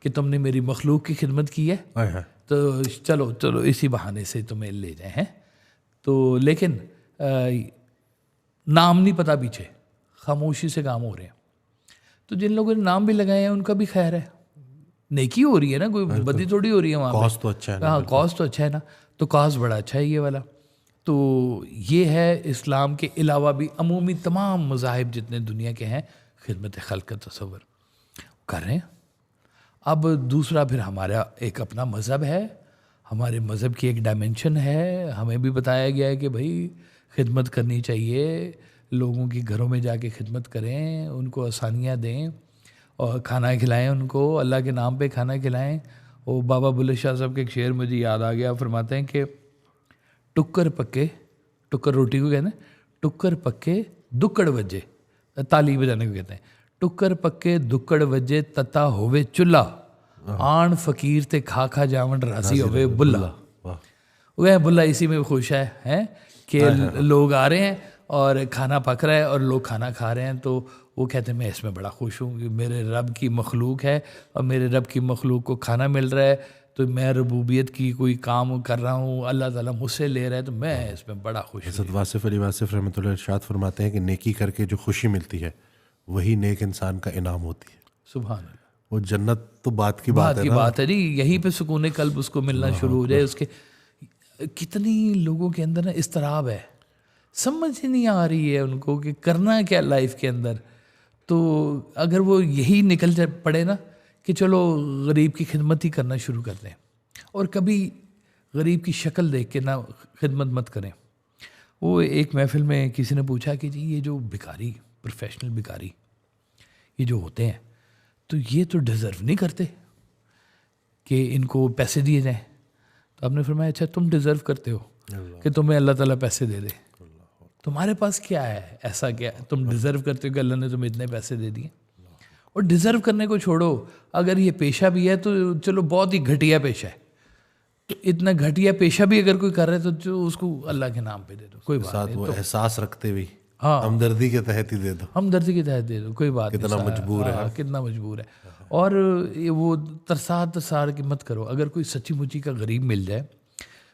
کہ تم نے میری مخلوق کی خدمت کی ہے, تو چلو اسی بہانے سے تمہیں لے جائیں ہیں. تو لیکن نام نہیں پتہ پیچھے, خاموشی سے کام ہو رہے ہیں. تو جن لوگوں نے نام بھی لگائے ہیں ان کا بھی خیر ہے, نیکی ہو رہی ہے نا, کوئی بدی تھوڑی ہو رہی ہے وہاں پہ. کاز تو اچھا ہے, ہاں کاز تو اچھا ہے نا, تو کاز بڑا اچھا ہے یہ والا. تو یہ ہے اسلام کے علاوہ بھی عمومی تمام مذاہب جتنے دنیا کے ہیں خدمت خلق کا تصور کر رہے ہیں. اب دوسرا پھر ہمارا ایک اپنا مذہب ہے, ہمارے مذہب کی ایک ڈائمنشن ہے. ہمیں بھی بتایا گیا ہے کہ بھائی خدمت کرنی چاہیے, لوگوں کی گھروں میں جا کے خدمت کریں, ان کو آسانیاں دیں اور کھانا کھلائیں, ان کو اللہ کے نام پہ کھانا کھلائیں. وہ بابا بلے شاہ صاحب کے ایک شعر مجھے یاد آ گیا, فرماتے ہیں کہ ٹکر پکے, ٹکر روٹی کو کہتے ہیں, ٹکر پکے دکڑ وجے, تالی بجانے کو کہتے ہیں, ٹکر پکے دکڑ وجے تتا ہووے چولہا, آن فقیر تے کھا کھا جاون راضی ہووے بلا. وہ بلا اسی میں خوش ہے کہ لوگ آ رہے ہیں اور کھانا پک رہا ہے اور لوگ کھانا کھا رہے ہیں, تو وہ کہتے ہیں میں اس میں بڑا خوش ہوں کہ میرے رب کی مخلوق ہے اور میرے رب کی مخلوق کو کھانا مل رہا ہے, تو میں ربوبیت کی کوئی کام کر رہا ہوں, اللہ تعالیٰ مجھ سے لے رہا ہے, تو میں اس میں بڑا خوش ہوں. حضرت واصف علی واصف رحمۃ اللہ ارشاد فرماتے ہیں کہ نیکی کر کے جو خوشی ملتی ہے وہی نیک انسان کا انعام ہوتی ہے. سبحان اللہ. وہ جنت تو بات کی بات ہے جی, یہیں پہ سکون قلب اس کو ملنا شروع ہو جائے. اس کے کتنی لوگوں کے اندر نا اضطراب ہے, سمجھ ہی نہیں آ رہی ہے ان کو کہ کرنا کیا لائف کے اندر. تو اگر وہ یہی نکل جائے پڑے نا کہ چلو غریب کی خدمت ہی کرنا شروع کر دیں, اور کبھی غریب کی شکل دیکھ کے نہ خدمت مت کریں. وہ ایک محفل میں کسی نے پوچھا کہ جی یہ جو بھکاری, پروفیشنل بھکاری یہ جو ہوتے ہیں, تو یہ تو ڈیزرو نہیں کرتے کہ ان کو پیسے دیے جائیں. تو آپ نے فرمایا اچھا تم ڈیزرو کرتے ہو کہ تمہیں اللہ تعالیٰ پیسے دے دے, تمہارے پاس کیا ہے ایسا, کیا تم ڈیزرو کرتے ہو کہ اللہ نے تمہیں اتنے پیسے دے دیے. اور ڈیزرو کرنے کو چھوڑو, اگر یہ پیشہ بھی ہے تو چلو بہت ہی گھٹیا پیشہ ہے, تو اتنا گھٹیا پیشہ بھی اگر کوئی کر رہا ہے تو جو اس کو اللہ کے نام پہ دے دو, کوئی بات نہیں. وہ احساس رکھتے ہوئے ہاں ہمدردی کے تحت ہی دے دو, ہمدردی کے تحت دے دو, کوئی بات نہیں. کتنا مجبور ہے, کتنا مجبور ہے. اور وہ ترسار کی مت کرو. اگر کوئی سچی مچی کا غریب مل جائے,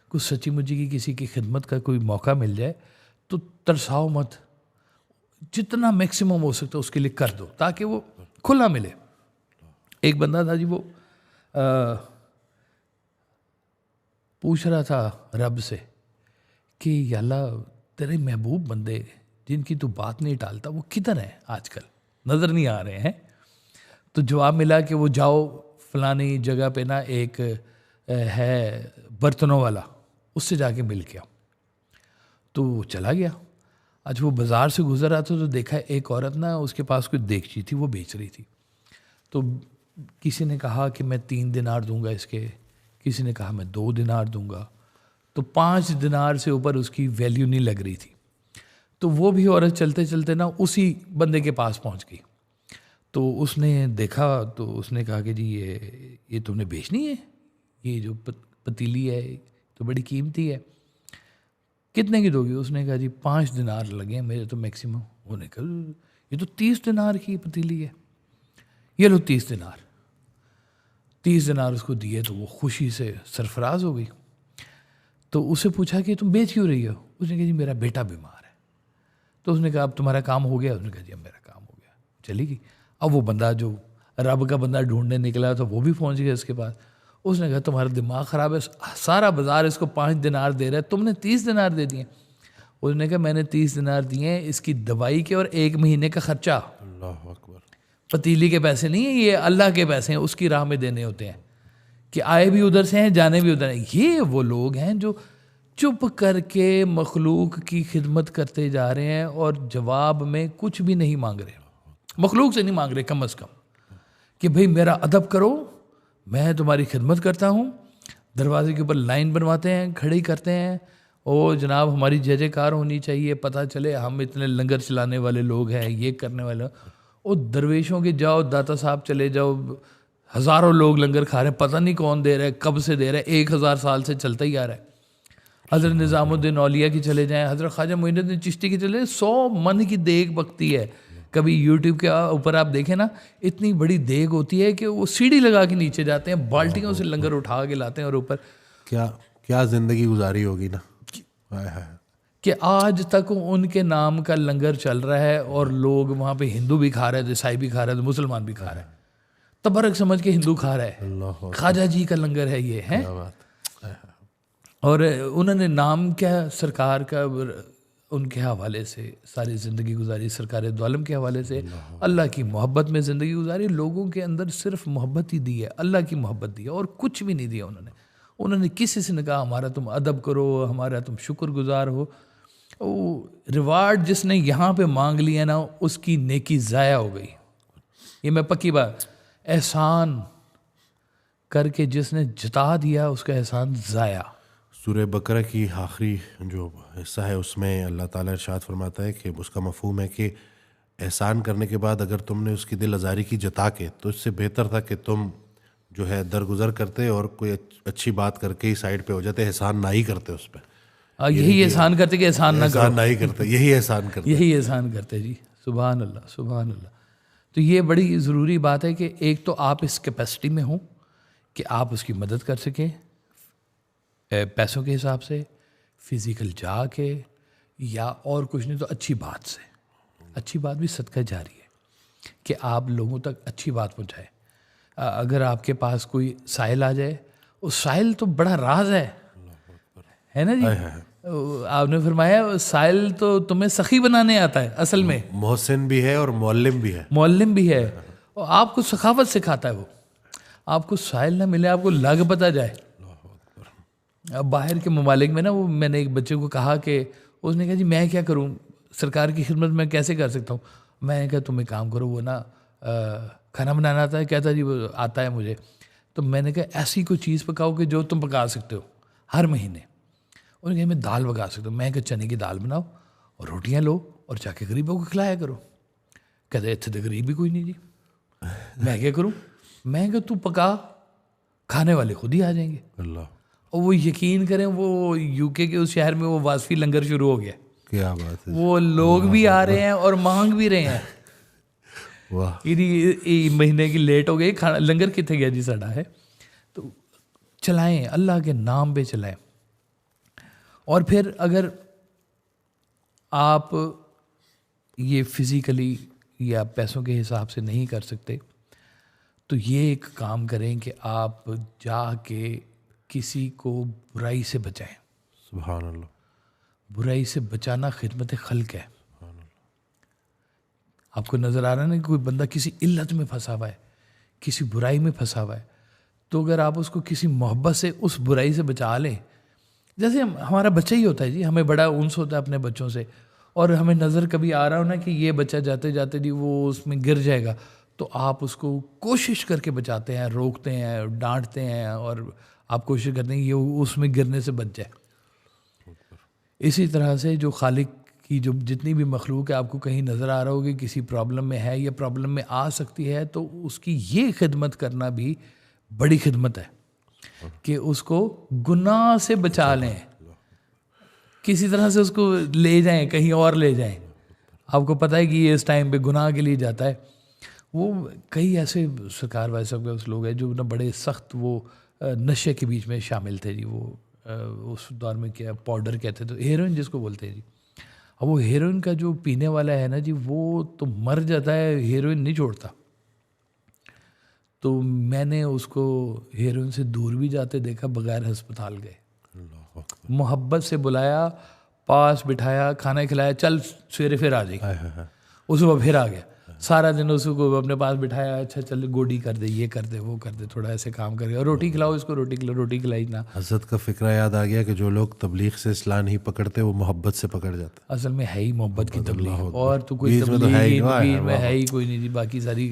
کوئی سچی مچی کی کسی کی خدمت کا کوئی موقع مل جائے, تو ترساؤ مت, جتنا میکسیمم ہو سکتا ہے اس کے لیے کر دو تاکہ وہ کھلا ملے. ایک بندہ تھا جی, وہ پوچھ رہا تھا رب سے کہ یا اللہ تیرے محبوب بندے جن کی تو بات نہیں ٹالتا وہ کدھر ہیں آج کل, نظر نہیں آ رہے ہیں. تو جواب ملا کہ وہ جاؤ فلانی جگہ پہ نا ایک ہے برتنوں والا, اس سے جا کے مل کے آؤ. تو وہ چلا گیا. آج وہ بازار سے گزر رہا تھا تو دیکھا ایک عورت نا اس کے پاس کوئی دیگچی تھی, وہ بیچ رہی تھی. تو کسی نے کہا کہ میں 3 دینار دوں گا اس کے, کسی نے کہا میں 2 دینار دوں گا. تو 5 دینار سے اوپر اس کی ویلیو نہیں لگ رہی تھی. تو وہ بھی عورت چلتے چلتے نا اسی بندے کے پاس پہنچ گئی. تو اس نے دیکھا تو اس نے کہا کہ جی یہ تم نے بیچنی ہے, یہ جو پتیلی ہے تو بڑی قیمتی ہے, کتنے کی دو گی؟ اس نے کہا جی 5 دینار لگے میرے تو میکسیمم. انہوں نے کہا یہ تو 30 دینار کی پتیلی ہے, یہ لو 30 دینار. 30 دینار اس کو دیے تو وہ خوشی سے سرفراز ہو گئی. تو اسے پوچھا کہ تم بیچ کیوں رہی ہو؟ اس نے کہا جی میرا بیٹا بیمار ہے. تو اس نے کہا اب تمہارا کام ہو گیا؟ اس نے کہا جی اب میرا کام ہو گیا. چلی گئی. اب وہ بندہ جو رب کا بندہ ڈھونڈنے نکلا تو وہ بھی پہنچ گیا اس کے پاس. اس نے کہا تمہارا دماغ خراب ہے, سارا بازار اس کو 5 دینار دے رہا ہے, تم نے 30 دینار دے دیے. اس نے کہا میں نے 30 دینار دیے ہیں اس کی دوائی کے اور 1 مہینے کا خرچہ. اللہ اکبر. پتیلی کے پیسے نہیں ہیں, یہ اللہ کے پیسے ہیں, اس کی راہ میں دینے ہوتے ہیں کہ آئے بھی ادھر سے ہیں جانے بھی ادھر ہیں. یہ وہ لوگ ہیں جو چپ کر کے مخلوق کی خدمت کرتے جا رہے ہیں اور جواب میں کچھ بھی نہیں مانگ رہے, مخلوق سے نہیں مانگ رہے کم از کم, کہ بھئی میرا ادب کرو, میں تمہاری خدمت کرتا ہوں. دروازے کے اوپر لائن بنواتے ہیں, کھڑی کرتے ہیں, او جناب ہماری جے کار ہونی چاہیے, پتہ چلے ہم اتنے لنگر چلانے والے لوگ ہیں, یہ کرنے والے. او درویشوں کے جاؤ, داتا صاحب چلے جاؤ, ہزاروں لوگ لنگر کھا رہے ہیں, پتہ نہیں کون دے رہا ہے, کب سے دے رہا ہے, 1000 سال سے چلتا ہی آ رہا ہے. حضرت نظام الدین اولیاء کی چلے جائیں, حضرت خواجہ معین الدین چشتی کی چلے, 100 من کی دیگ پکتی ہے. کبھی یوٹیوب کے اوپر آپ دیکھیں نا, اتنی بڑی دیگ ہوتی ہے کہ وہ سیڑھی لگا کے نیچے جاتے ہیں, بالٹیوں سے لنگر اٹھا کے لاتے ہیں, اور اوپر کیا زندگی گزاری ہوگی نا کہ آج تک ان کے نام کا لنگر چل رہا ہے, اور لوگ وہاں پہ ہندو بھی کھا رہے تھے, عیسائی بھی کھا رہے تھے, مسلمان بھی کھا رہے ہیں, تبرک سمجھ کے ہندو کھا رہا ہے, خواجہ جی کا لنگر ہے یہ ہے. اور انہوں نے نام کیا سرکار کا, ان کے حوالے سے ساری زندگی گزاری, سرکار دو عالم کے حوالے سے اللہ کی محبت میں زندگی گزاری. لوگوں کے اندر صرف محبت ہی دی ہے, اللہ کی محبت دی ہے, اور کچھ بھی نہیں دیا انہوں نے. انہوں نے کسی سے نے کہا ہمارا تم ادب کرو, ہمارا تم شکر گزار ہو. وہ ریوارڈ جس نے یہاں پہ مانگ لیا نا, اس کی نیکی ضائع ہو گئی. یہ میں پکی بات, احسان کر کے جس نے جتا دیا اس کا احسان ضائع. سورہ بقرہ کی آخری جو حصہ ہے اس میں اللہ تعالیٰ ارشاد فرماتا ہے کہ اس کا مفہوم ہے کہ احسان کرنے کے بعد اگر تم نے اس کی دل آزاری کی جتا کے, تو اس سے بہتر تھا کہ تم جو ہے درگزر کرتے اور کوئی اچھی بات کر کے ہی سائڈ پہ ہو جاتے, احسان نہ ہی کرتے اس پہ. یہی احسان کرتے کہ احسان نہ کرو, احسان نہ ہی کرتے, یہی احسان کرتے, یہی احسان کرتے جی. سبحان اللہ سبحان اللہ. تو یہ بڑی ضروری بات ہے کہ ایک تو آپ اس کیپیسٹی میں ہوں کہ آپ اس کی مدد کر سکیں پیسوں کے حساب سے, فزیکل جا کے, یا اور کچھ نہیں تو اچھی بات سے. اچھی بات بھی صدقہ جاری ہے کہ آپ لوگوں تک اچھی بات پہنچائے. اگر آپ کے پاس کوئی سائل آ جائے, اس سائل تو بڑا راز ہے نا جی. آپ نے فرمایا سائل تو تمہیں سخی بنانے آتا ہے, اصل میں محسن بھی ہے اور معلم بھی ہے. معلم بھی ہے, اور آپ کو سخاوت سکھاتا ہے. وہ آپ کو سائل نہ ملے, آپ کو لگ پتہ جائے. اب باہر کے ممالک میں نا, وہ میں نے ایک بچے کو کہا کہ اس نے کہا جی میں کیا کروں, سرکار کی خدمت میں کیسے کر سکتا ہوں. میں نے کہا تم ایک کام کرو, وہ نا کھانا بنانا آتا ہے. کہتا جی وہ آتا ہے مجھے. تو میں نے کہا ایسی کوئی چیز پکاؤ کہ جو تم پکا سکتے ہو ہر مہینے. انہوں نے کہا میں دال پکا سکتا ہوں. میں کہا چنے کی دال بناؤ اور روٹیاں لو اور جا کے غریبوں کو کھلایا کرو. کہتے اتنے تو غریب بھی کوئی نہیں جی. میں کیا کروں. میں کہا تو پکا, کھانے والے خود ہی آ جائیں گے. اللہ, اور وہ یقین کریں, وہ یو کے اس شہر میں وہ واسفی لنگر شروع ہو گیا. کیا بات ہے, وہ لوگ بھی آ رہے ہیں اور مانگ بھی رہے ہیں. واہ, مہینے کی لیٹ ہو گئی, کھانا لنگر کتنے گیا جی ساڈا ہے. تو چلائیں, اللہ کے نام پہ چلائیں. اور پھر اگر آپ یہ فزیکلی یا پیسوں کے حساب سے نہیں کر سکتے, تو یہ ایک کام کریں کہ آپ جا کے کسی کو برائی سے بچائیں. سبحان اللہ. برائی سے بچانا خدمت خلق ہے. آپ کو نظر آ رہا ہے نا کہ کوئی بندہ کسی علت میں پھنسا ہوا ہے, کسی برائی میں پھنسا ہوا ہے, تو اگر آپ اس کو کسی محبت سے اس برائی سے بچا لیں, جیسے ہمارا بچہ ہی ہوتا ہے جی, ہمیں بڑا انس ہوتا ہے اپنے بچوں سے, اور ہمیں نظر کبھی آ رہا ہو نا کہ یہ بچہ جاتے جاتے جی وہ اس میں گر جائے گا, تو آپ اس کو کوشش کر کے بچاتے ہیں, روکتے ہیں, ڈانٹتے ہیں, اور آپ کوشش کرتے ہیں یہ اس میں گرنے سے بچ جائے. اسی طرح سے جو خالق کی جو جتنی بھی مخلوق ہے, آپ کو کہیں نظر آ رہا ہوگا کسی پرابلم میں ہے یا پرابلم میں آ سکتی ہے, تو اس کی یہ خدمت کرنا بھی بڑی خدمت ہے کہ اس کو گناہ سے بچا لیں, کسی طرح سے اس کو لے جائیں, کہیں اور لے جائیں. آپ کو پتہ ہے کہ یہ اس ٹائم پہ گناہ کے لیے جاتا ہے. وہ کئی ایسے سرکار ویسے لوگ ہیں جو نا بڑے سخت وہ نشے کے بیچ میں شامل تھے جی. وہ اس دور میں کیا پاؤڈر کہتے تو ہیروئن جس کو بولتے ہیں جی. اب وہ ہیروئن کا جو پینے والا ہے نا جی, وہ تو مر جاتا ہے, ہیروئن نہیں چھوڑتا. تو میں نے اس کو ہیروئن سے دور بھی جاتے دیکھا, بغیر ہسپتال گئے, محبت سے بلایا, پاس بٹھایا, کھانا کھلایا, چل سویرے پھر آ جائے. اس کو پھر آ گیا, سارا دن اس کو اپنے پاس بٹھایا, اچھا چل گوڈی کر دے, یہ کر دے, وہ کر دے, تھوڑا ایسے کام کر کے روٹی کھلاؤ اس کو, روٹی کھلائی نا. حضرت کا فکرہ یاد آ گیا کہ جو لوگ تبلیغ سے اصلاح نہیں پکڑتے وہ محبت سے پکڑ جاتے. اصل میں ہے ہی محبت کی تبلیغ, اور تو کوئی تبلیغ میں ہے ہی کوئی نہیں جی. باقی ساری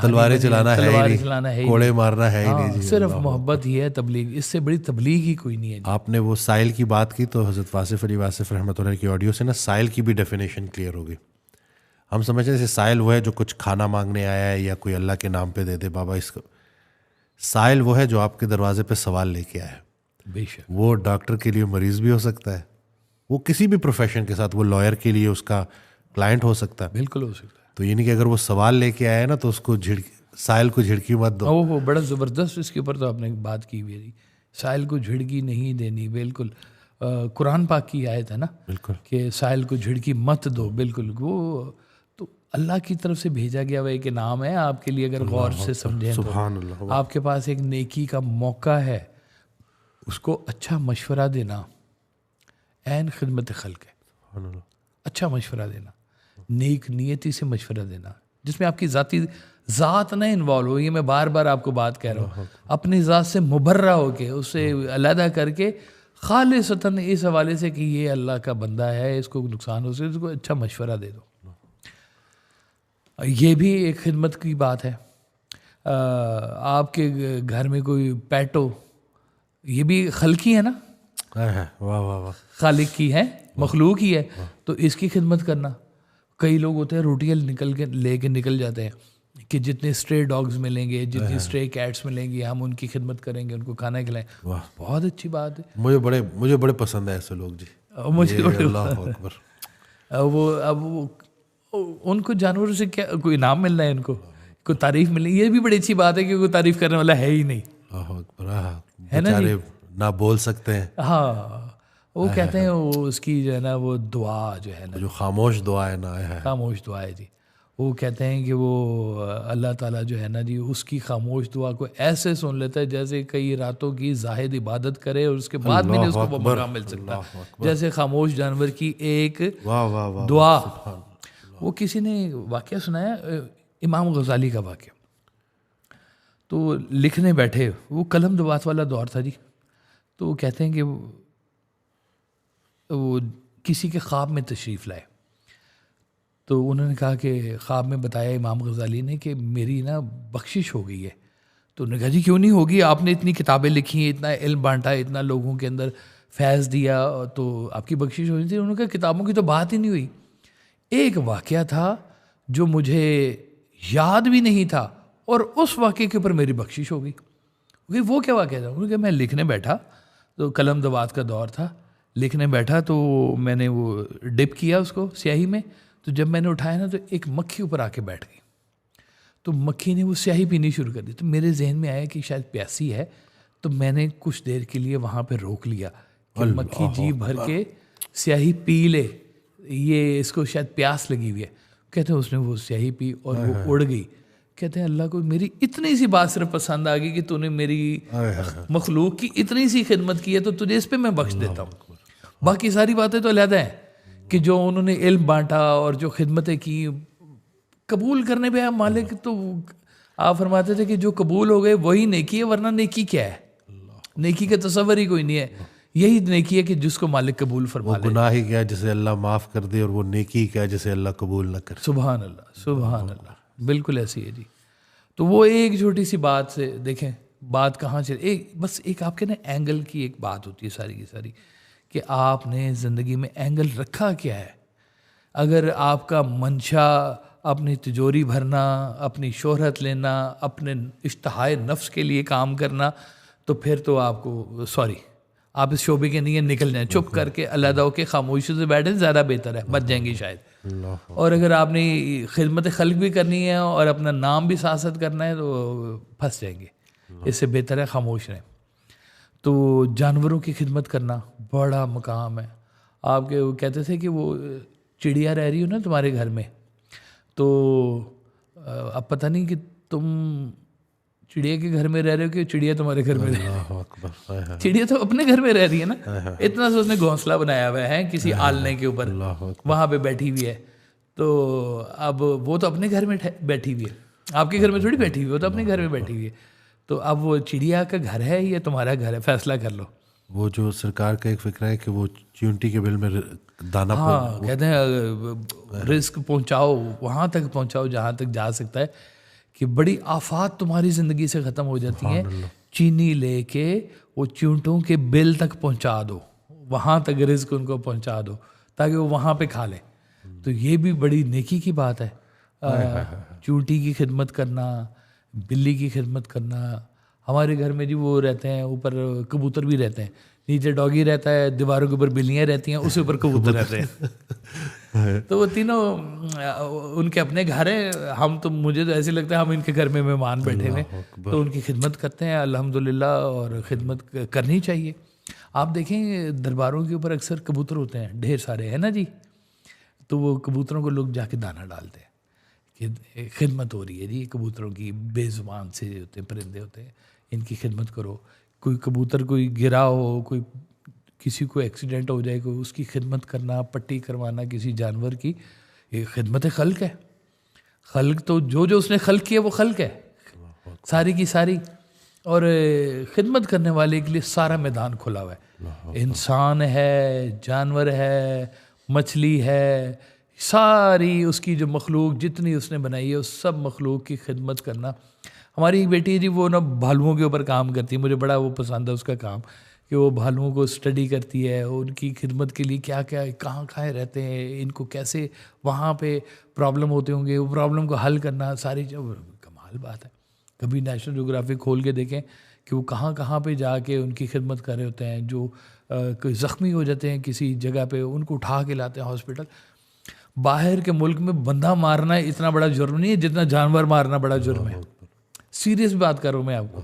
تلواریں چلانا ہے, کوڑے مارنا ہے ہی نہیں جی. صرف محبت ہی ہے تبلیغ, اس سے بڑی تبلیغ ہی کوئی نہیں ہے. آپ نے وہ سائل کی بات کی تو حضرت واصف علی واصف رحمۃ اللہ کی آڈیو سے نا سائل کی بھی ڈیفینیشن کلیئر ہوگی. ہم سمجھتے ہیں جیسے سائل وہ ہے جو کچھ کھانا مانگنے آیا ہے یا کوئی اللہ کے نام پہ دے دے بابا اس کو. سائل وہ ہے جو آپ کے دروازے پہ سوال لے کے آیا. بے شک وہ ڈاکٹر کے لیے مریض بھی ہو سکتا ہے, وہ کسی بھی پروفیشن کے ساتھ, وہ لائر کے لیے اس کا کلائنٹ ہو سکتا ہے. بالکل ہو سکتا ہے. تو یہ نہیں کہ اگر وہ سوال لے کے آیا نا تو اس کو سائل کو جھڑکی مت دو. وہ بڑا زبردست اس کے اوپر تو آپ نے بات کی ہوئی ہے. سائل کو جھڑکی نہیں دینی, بالکل قرآن پاک کی آیت ہے نا, بالکل, کہ سائل کو جھڑکی مت دو. بالکل, وہ تو اللہ کی طرف سے بھیجا گیا ہوا ایک نام ہے آپ کے لیے. اگر غور سے سمجھیں تو سبحان اللہ, آپ کے پاس ایک نیکی کا موقع ہے, اس کو اچھا مشورہ دینا عین خدمت خلق ہے. اچھا مشورہ دینا, نیک نیتی سے مشورہ دینا, جس میں آپ کی ذاتی ذات نہ انوالو ہو. یہ میں بار بار آپ کو بات کہہ رہا ہوں. اپنی ذات سے مبرہ ہو کے اسے علیحدہ کر کے خالصتاً اس حوالے سے کہ یہ اللہ کا بندہ ہے, اس کو نقصان ہو سکے, اس کو اچھا مشورہ دے دو. یہ بھی ایک خدمت کی بات ہے. آپ کے گھر میں کوئی پیٹ ہو, یہ بھی خلقی ہے نا, واہ واہ واہ, خالق کی ہے, مخلوق ہی ہے, تو اس کی خدمت کرنا. کئی لوگ ہوتے ہیں روٹیاں لے کے نکل جاتے ہیں کہ جتنے اسٹرے ڈاگز ملیں گے, جتنی اسٹرے کیٹس ملیں گی, ہم ان کی خدمت کریں گے, ان کو کھانا کھلائیں. بہت اچھی بات ہے. مجھے بڑے پسند ہے ایسے لوگ جی. مجھے اللہ اکبر. وہ ان کو جانوروں سے کیا کوئی انعام مل رہا ہے, ان کو کوئی تعریف مل رہی ہے. یہ بھی بڑی اچھی بات ہے کہ کوئی تعریف کرنے والا ہے ہی نہیں. اللہ اکبر. بیچارے نہ بول سکتے ہیں. ہاں, وہ کہتے ہیں وہ اس کی جو ہے نا وہ دعا جو ہے نا, جو خاموش دعا ہے نا, خاموش دعا ہے جی. وہ کہتے ہیں کہ وہ اللہ تعالیٰ جو ہے نا جی, اس کی خاموش دعا کو ایسے سن لیتا ہے جیسے کئی راتوں کی زاہد عبادت کرے اور اس کے بعد بھی نہیں اس کو وہ مقام مل سکتا, جیسے خاموش جانور کی ایک دعا. وہ کسی نے واقعہ سنایا, امام غزالی کا واقعہ. تو لکھنے بیٹھے, وہ قلم دبات والا دور تھا جی. تو وہ کہتے ہیں کہ وہ کسی کے خواب میں تشریف لائے. تو انہوں نے کہا کہ خواب میں بتایا امام غزالی نے کہ میری نا بخشش ہو گئی ہے. تو انہوں نے کہا جی کیوں نہیں ہوگی, آپ نے اتنی کتابیں لکھی ہیں, اتنا علم بانٹا, اتنا لوگوں کے اندر فیض دیا, تو آپ کی بخشش ہونی تھی. انہوں نے کہا کتابوں کی تو بات ہی نہیں ہوئی. ایک واقعہ تھا جو مجھے یاد بھی نہیں تھا, اور اس واقعے کے اوپر میری بخشش ہو گئی. وہ کیا واقعہ تھا؟ انہوں نے کہا میں لکھنے بیٹھا, تو قلم دوات کا دور تھا, لکھنے بیٹھا تو میں نے وہ ڈپ کیا اس کو سیاہی میں. تو جب میں نے اٹھایا نا تو ایک مکھی اوپر آ کے بیٹھ گئی. تو مکھی نے وہ سیاہی پینی شروع کر دی. تو میرے ذہن میں آیا کہ شاید پیاسی ہے, تو میں نے کچھ دیر کے لیے وہاں پہ روک لیا کہ مکھی جی بھر کے سیاہی پی لے, یہ اس کو شاید پیاس لگی ہوئی ہے. کہتے ہیں اس نے وہ سیاہی پی اور وہ اڑ گئی. کہتے ہیں اللہ کو میری اتنی سی بات صرف پسند آ گئی کہ تو نے میری مخلوق کی اتنی سی خدمت کی ہے, تو تجھے اس پہ میں بخش دیتا ہوں. باقی ساری باتیں تو علیحدہ ہیں کہ جو انہوں نے علم بانٹا اور جو خدمتیں کی, قبول کرنے پہ مالک تو آپ فرماتے تھے کہ جو قبول ہو گئے وہی نیکی ہے, ورنہ نیکی کیا ہے؟ نیکی کا تصور ہی کوئی نہیں ہے. یہی نیکی ہے کہ جس کو مالک قبول فرما لے. گناہ ہی کیا جسے اللہ معاف کر دے, اور وہ نیکی کیا جسے اللہ قبول نہ کرے. سبحان اللہ, سبحان اللہ, بالکل ایسی ہے جی. تو وہ ایک چھوٹی سی بات سے دیکھیں بات کہاں چلے. بس ایک آپ کے نا اینگل کی ایک بات ہوتی ہے ساری کی ساری, کہ آپ نے زندگی میں اینگل رکھا کیا ہے. اگر آپ کا منشا اپنی تجوری بھرنا, اپنی شہرت لینا, اپنے اشتہائے نفس کے لیے کام کرنا, تو پھر تو آپ کو آپ اس شعبے کے نہیں نکل جائیں, چپ کر کے علیحدہ ہو کے خاموشی سے بیٹھیں, زیادہ بہتر ہے, بچ جائیں گے شاید. اور اگر آپ نے خدمت خلق بھی کرنی ہے اور اپنا نام بھی سیاست کرنا ہے تو پھنس جائیں گے. اس سے بہتر ہے خاموش رہیں. تو جانوروں کی خدمت کرنا بڑا مقام ہے. آپ کے وہ کہتے تھے کہ وہ چڑیا رہ رہی ہو نا تمہارے گھر میں, تو اب پتہ نہیں کہ تم چڑیا کے گھر میں رہ رہے ہو کہ چڑیا تمہارے گھر میں رہ رہی ہے. چڑیا تو اپنے گھر میں رہ رہی ہے نا, اتنا سا اس نے گھونسلہ بنایا ہوا ہے کسی آلنے کے اوپر, وہاں پہ بیٹھی ہوئی ہے. تو اب وہ تو اپنے گھر میں بیٹھی ہوئی ہے, آپ کے گھر میں تھوڑی بیٹھی ہوئی, وہ تو اپنے گھر میں بیٹھی ہوئی ہے. تو اب وہ چڑیا کا گھر ہے یا تمہارا گھر ہے, فیصلہ کر لو. وہ جو سرکار کا ایک فکر ہے کہ وہ چیونٹی کے بل میں دانا, ہاں کہتے ہیں رزق پہنچاؤ, وہاں تک پہنچاؤ جہاں تک جا سکتا ہے, کہ بڑی آفات تمہاری زندگی سے ختم ہو جاتی ہیں. چینی لے کے وہ چیونٹوں کے بل تک پہنچا دو, وہاں تک رزق ان کو پہنچا دو تاکہ وہ وہاں پہ کھا لیں. تو یہ بھی بڑی نیکی کی بات ہے. چونٹی کی خدمت کرنا, بلی کی خدمت کرنا. ہمارے گھر میں جی وہ رہتے ہیں, اوپر کبوتر بھی رہتے ہیں, نیچے ڈاگی رہتا ہے, دیواروں کے اوپر بلیاں رہتی ہیں, اس کے اوپر کبوتر رہتے ہیں. تو وہ تینوں ان کے اپنے گھر ہیں. ہم تو مجھے تو ایسے لگتا ہے ہم ان کے گھر میں مہمان بیٹھے ہوئے, تو ان کی خدمت کرتے ہیں الحمدللہ, اور خدمت کرنی چاہیے. آپ دیکھیں درباروں کے اوپر اکثر کبوتر ہوتے ہیں, ڈھیر سارے ہیں نا جی. تو وہ کبوتروں کو لوگ جا کے دانہ ڈالتے ہیں کہ خدمت ہو رہی ہے جی کبوتروں کی. بے زبان سے ہوتے ہیں, پرندے ہوتے ہیں, ان کی خدمت کرو. کوئی کبوتر کوئی گرا ہو, کوئی کسی کو ایکسیڈنٹ ہو جائے, کوئی اس کی خدمت کرنا, پٹی کروانا کسی جانور کی, یہ خدمت خلق ہے. خلق تو جو اس نے خلق کیا وہ خلق ہے ساری کی ساری, اور خدمت کرنے والے کے لیے سارا میدان کھلا ہوا ہے. انسان ہے, جانور ہے, مچھلی ہے, ساری اس کی جو مخلوق جتنی اس نے بنائی ہے اس سب مخلوق کی خدمت کرنا. ہماری ایک بیٹی ہے جی, وہ نا بھالوؤں کے اوپر کام کرتی ہے, مجھے بڑا وہ پسند ہے اس کا کام, کہ وہ بھالوؤں کو اسٹڈی کرتی ہے, ان کی خدمت کے لیے کیا کیا کہاں کھائے رہتے ہیں, ان کو کیسے وہاں پہ پرابلم ہوتے ہوں گے, وہ پرابلم کو حل کرنا, ساری کمال بات ہے. کبھی نیشنل جغرافی کھول کے دیکھیں کہ وہ کہاں پہ جا کے ان کی خدمت کر رہے ہوتے ہیں, جو زخمی ہو جاتے ہیں کسی جگہ پہ ان کو اٹھا کے لاتے ہیں ہاسپٹل. باہر کے ملک میں بندہ مارنا اتنا بڑا جرم نہیں ہے جتنا جانور مارنا بڑا جرم ہے. سیریس بات کر رہا ہوں میں آپ کو,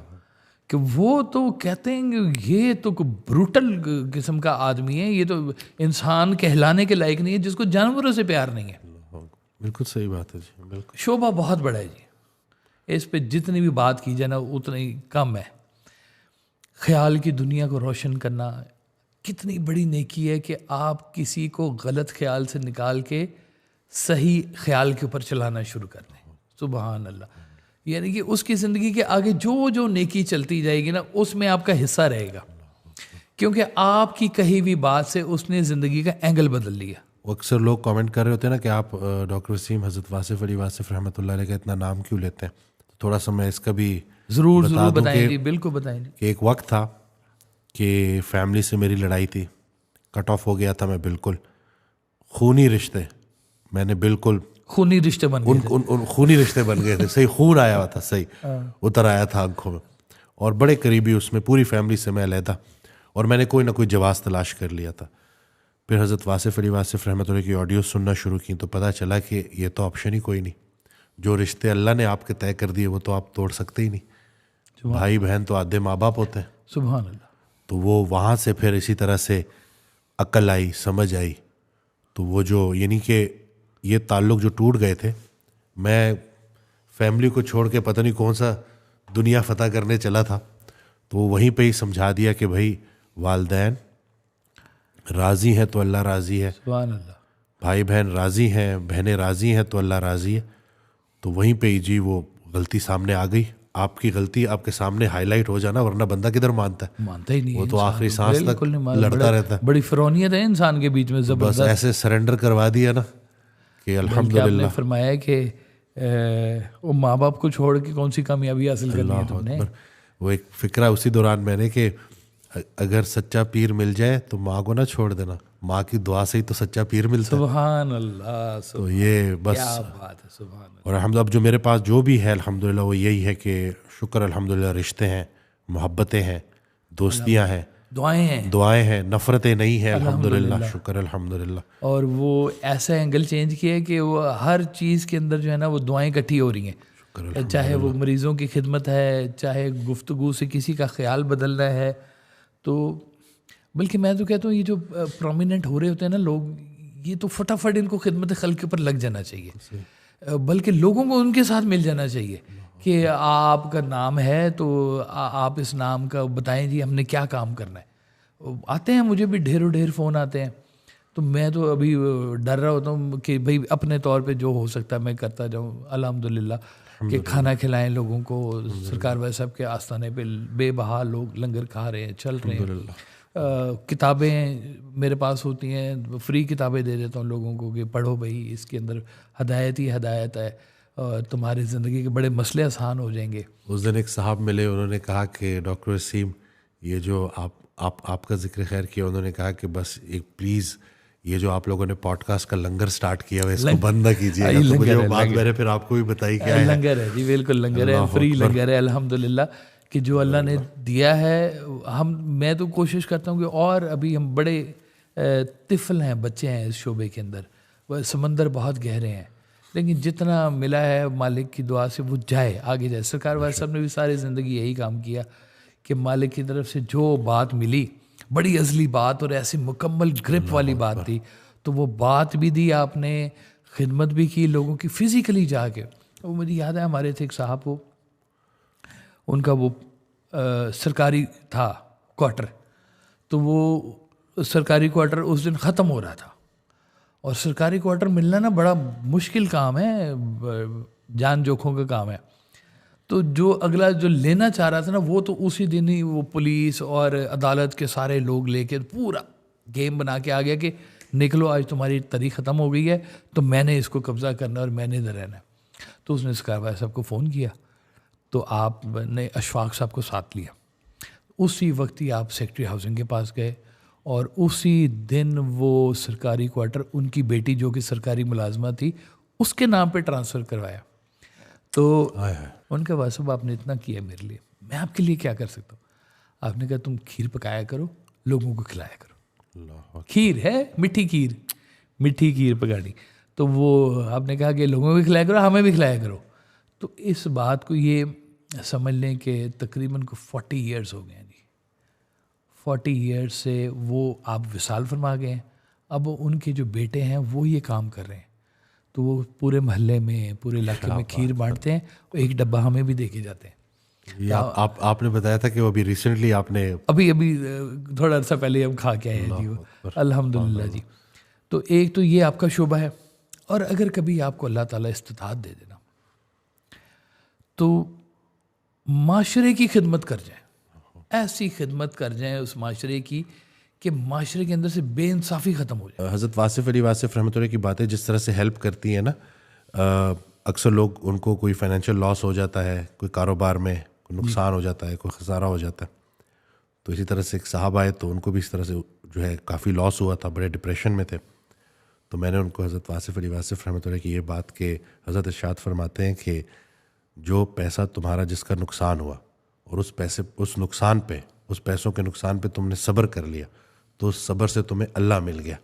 کہ وہ تو کہتے ہیں کہ یہ تو بروٹل قسم کا آدمی ہے, یہ تو انسان کہلانے کے لائق نہیں ہے, جس کو جانوروں سے پیار نہیں ہے. بالکل صحیح بات ہے جی, بالکل. شعبہ بہت بڑا ہے جی, اس پہ جتنی بھی بات کی جائے نا اتنی کم ہے. خیال کی دنیا کو روشن کرنا کتنی بڑی نیکی ہے کہ آپ کسی کو غلط خیال سے نکال کے صحیح خیال کے اوپر چلانا شروع کر دیں. سبحان اللہ. یعنی کہ اس کی زندگی کے آگے جو نیکی چلتی جائے گی نا اس میں آپ کا حصہ رہے گا, کیونکہ آپ کی کہی ہوئی بات سے اس نے زندگی کا اینگل بدل لیا. وہ اکثر لوگ کامنٹ کر رہے ہوتے ہیں نا کہ آپ ڈاکٹر وسیم حضرت واصف علی واصف رحمۃ اللہ علیہ کا اتنا نام کیوں لیتے ہیں. تھوڑا سا میں اس کا بھی ضرور بتائیں جی, بالکل بتائیں جی. کہ ایک وقت تھا کہ فیملی سے میری لڑائی تھی, کٹ آف ہو گیا تھا میں, بالکل خونی رشتے, میں نے بالکل خونی رشتے بن گئے, خونی رشتے بن گئے تھے, صحیح خون آیا ہوا تھا, صحیح اتر آیا تھا آنکھوں میں, اور بڑے قریبی اس میں, پوری فیملی سے میں علیحدہ, اور میں نے کوئی نہ کوئی جواز تلاش کر لیا تھا. پھر حضرت واصف علی واصف رحمۃ اللہ کی آڈیو سننا شروع کی تو پتہ چلا کہ یہ تو آپشن ہی کوئی نہیں. جو رشتے اللہ نے آپ کے طے کر دیے وہ تو آپ توڑ سکتے ہی نہیں. بھائی بہن تو آدھے ماں باپ ہوتے ہیں. سبحان اللہ. تو وہ وہاں سے پھر اسی طرح سے عقل آئی, سمجھ آئی, تو وہ جو یعنی کہ یہ تعلق جو ٹوٹ گئے تھے, میں فیملی کو چھوڑ کے پتہ نہیں کون سا دنیا فتح کرنے چلا تھا, تو وہ وہیں پہ ہی سمجھا دیا کہ بھائی والدین راضی ہیں تو اللہ راضی ہے, سبحان اللہ. بھائی بہن راضی ہیں, بہنیں راضی ہیں تو اللہ راضی ہے. تو وہیں پہ ہی جی وہ غلطی سامنے آ گئی. آپ کی غلطی آپ کے سامنے ہائی لائٹ ہو جانا, ورنہ بندہ کدھر مانتا ہے, مانتا ہی نہیں, وہ تو آخری سانس تک لڑتا رہتا ہے. بڑی فرونیت ہے انسان کے بیچ میں, بس ایسے سرنڈر کروا دیا نا کہ الحمدللہ. آپ نے فرمایا کہ وہ ماں باپ کو چھوڑ کے کون سی کامیابی حاصل کرنی ہے تم نے. وہ ایک فکرہ اسی دوران میں نے کہ اگر سچا پیر مل جائے تو ماں کو نہ چھوڑ دینا, ماں کی دعا سے ہی تو سچا پیر ملتا ہے. سبحان اللہ. تو یہ بس کیا بات ہے, سبحان اللہ. اور الحمد اب جو میرے پاس جو بھی ہے الحمدللہ وہ یہی ہے کہ شکر الحمدللہ, رشتے ہیں, محبتیں ہیں, دوستیاں ہیں, دعائیں ہیں, نفرتیں نہیں ہیں الحمدللہ, شکر الحمدللہ. اور وہ ایسا اینگل چینج کیا ہے کہ وہ ہر چیز کے اندر جو ہے نا وہ دعائیں اکٹھی ہو رہی ہیں, چاہے وہ مریضوں کی خدمت ہے, چاہے گفتگو سے کسی کا خیال بدلنا ہے. تو بلکہ میں تو کہتا ہوں یہ جو پرومیننٹ ہو رہے ہوتے ہیں نا لوگ, یہ تو فٹافٹ ان کو خدمت خلق کے اوپر لگ جانا چاہیے, بلکہ لوگوں کو ان کے ساتھ مل جانا چاہیے کہ آپ کا نام ہے تو آپ اس نام کا بتائیں جی ہم نے کیا کام کرنا ہے. آتے ہیں مجھے بھی ڈھیر فون آتے ہیں, تو میں تو ابھی ڈر رہا ہوتا ہوں کہ بھئی اپنے طور پہ جو ہو سکتا ہے میں کرتا جاؤں الحمدللہ, کہ کھانا کھلائیں لوگوں کو. سرکار بھائی صاحب کے آستانے پہ بے بہا لوگ لنگر کھا رہے ہیں, چل رہے ہیں. کتابیں میرے پاس ہوتی ہیں, فری کتابیں دے دیتا ہوں لوگوں کو کہ پڑھو بھائی, اس کے اندر ہدایت ہی ہدایت ہے, اور تمہاری زندگی کے بڑے مسئلے آسان ہو جائیں گے. اس دن ایک صاحب ملے, انہوں نے کہا کہ ڈاکٹر وسیم یہ جو آپ کا ذکر خیر کیا, انہوں نے کہا کہ بس ایک پلیز یہ جو آپ لوگوں نے پوڈ کاسٹ کا لنگر سٹارٹ کیا ہے اس کو بند نہ کیجیے. تو مجھے وہ بات میں نے پھر آپ کو بھی بتائی کیا ہے. لنگر ہے جی, بالکل لنگر ہے, فری لنگر ہے الحمدللہ, کہ جو اللہ نے دیا ہے. میں تو کوشش کرتا ہوں کہ, اور ابھی ہم بڑے طفل ہیں, بچے ہیں اس شعبے کے اندر, وہ سمندر بہت گہرے ہیں, لیکن جتنا ملا ہے مالک کی دعا سے وہ جائے, آگے جائے. سرکار والا صاحب نے بھی ساری زندگی یہی کام کیا کہ مالک کی طرف سے جو بات ملی, بڑی ازلی بات اور ایسی مکمل گرپ والی بات تھی, تو وہ بات بھی دی آپ نے, خدمت بھی کی لوگوں کی فزیکلی جا کے. وہ مجھے یاد ہے ہمارے تھے ایک صاحب, وہ ان کا وہ سرکاری تھا کوارٹر, تو وہ سرکاری کوارٹر اس دن ختم ہو رہا تھا, اور سرکاری کوارٹر ملنا نا بڑا مشکل کام ہے, جان جوکھوں کا کام ہے. تو جو اگلا جو لینا چاہ رہا تھا نا, وہ تو اسی دن ہی وہ پولیس اور عدالت کے سارے لوگ لے کے پورا گیم بنا کے آ گیا کہ نکلو, آج تمہاری تاریخ ختم ہو گئی ہے, تو میں نے اس کو قبضہ کرنا ہے اور میں نے ادھر رہنا ہے. تو اس نے اسکار بھائی صاحب کو فون کیا, تو آپ نے اشفاق صاحب کو ساتھ لیا. اسی وقت ہی آپ سیکٹری ہاؤسنگ کے پاس گئے, اور اسی دن وہ سرکاری کوارٹر ان کی بیٹی جو کہ سرکاری ملازمہ تھی اس کے نام پہ ٹرانسفر کروایا. تو ان کے بعد صاحب آپ نے اتنا کیا میرے لیے, میں آپ کے لیے کیا کر سکتا ہوں. آپ نے کہا تم کھیر پکایا کرو, لوگوں کو کھلایا کرو. کھیر ہے, میٹھی کھیر پکانی. تو وہ آپ نے کہا کہ لوگوں کو بھی کھلایا کرو, ہمیں بھی کھلایا کرو. تو اس بات کو یہ سمجھ لیں کہ تقریباً 40 ایئرس ہو گئے ہیں جی. 40 ایئرس سے وہ آپ وصال فرما گئے ہیں. اب ان کے جو بیٹے ہیں وہ یہ کام کر رہے ہیں, تو وہ پورے محلے میں, پورے علاقے میں کھیر بانٹتے ہیں, ایک ڈبہ ہمیں بھی دے کے جاتے ہیں. یہ آپ نے بتایا تھا کہ وہ ابھی ریسنٹلی آپ نے ابھی تھوڑا عرصہ پہلے ہم کھا کے آئے ہیں جی وہ, الحمدللہ جی. تو ایک تو یہ آپ کا شعبہ ہے, اور اگر کبھی آپ کو اللہ تعالیٰ استطاعت دے دینا تو معاشرے کی خدمت کر جائیں, ایسی خدمت کر جائیں اس معاشرے کی کہ معاشرے کے اندر سے بے انصافی ختم ہو جائے. حضرت واصف علی واصف رحمۃ اللہ کی باتیں جس طرح سے ہیلپ کرتی ہیں نا, اکثر لوگ ان کو کوئی فائنینشیل لاس ہو جاتا ہے, کوئی کاروبار میں کوئی نقصان ہو جاتا ہے, کوئی خسارہ ہو جاتا ہے, تو اسی طرح سے ایک صاحب آئے تو ان کو بھی اس طرح سے جو ہے کافی لاس ہوا تھا, بڑے ڈپریشن میں تھے. تو میں نے ان کو حضرت واصف علی واصف رحمۃ اللہ کی یہ بات کہ حضرت ارشاد فرماتے ہیں کہ جو پیسہ تمہارا جس کا نقصان ہوا اور اس پیسوں کے نقصان پہ تم نے صبر کر لیا, تو اس صبر سے تمہیں اللہ مل گیا.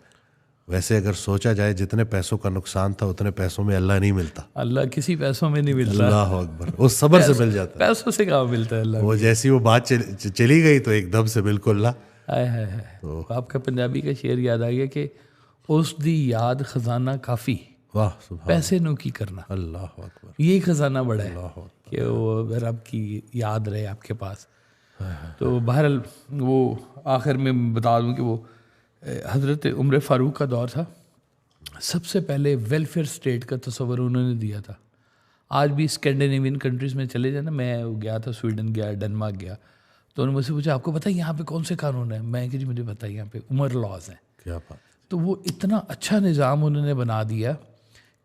ویسے اگر سوچا جائے جتنے پیسوں کا نقصان تھا اتنے پیسوں میں اللہ نہیں ملتا, اللہ کسی پیسوں میں نہیں ملتا, اللہ اکبر, اس صبر سے مل جاتا. پیسوں سے کہاں ملتا ہے اللہ. وہ جیسی وہ بات چلی گئی تو ایک دم سے بالکل اللہ. ہے آپ کا پنجابی کا شعر یاد آ گیا کہ اس دی یاد خزانہ کافی, واہ سبحان پیسے نو کی کرنا. اللہ اکبر, یہی خزانہ بڑا ہے کہ وہ اگر آپ کی یاد رہے آپ کے پاس. تو بہرحال وہ آخر میں بتا دوں کہ وہ حضرت عمر فاروق کا دور تھا. سب سے پہلے ویلفیئر اسٹیٹ کا تصور انہوں نے دیا تھا. آج بھی اسکینڈینیوین کنٹریز میں چلے جائیں نا, میں گیا تھا سویڈن گیا, ڈنمارک گیا, تو انہوں نے مجھ سے پوچھا آپ کو پتہ ہے یہاں پہ کون سے قانون ہیں. میں کہ جی مجھے پتہ ہے یہاں پہ عمر لاز ہیں. کیا بات. تو وہ اتنا اچھا نظام انہوں نے بنا دیا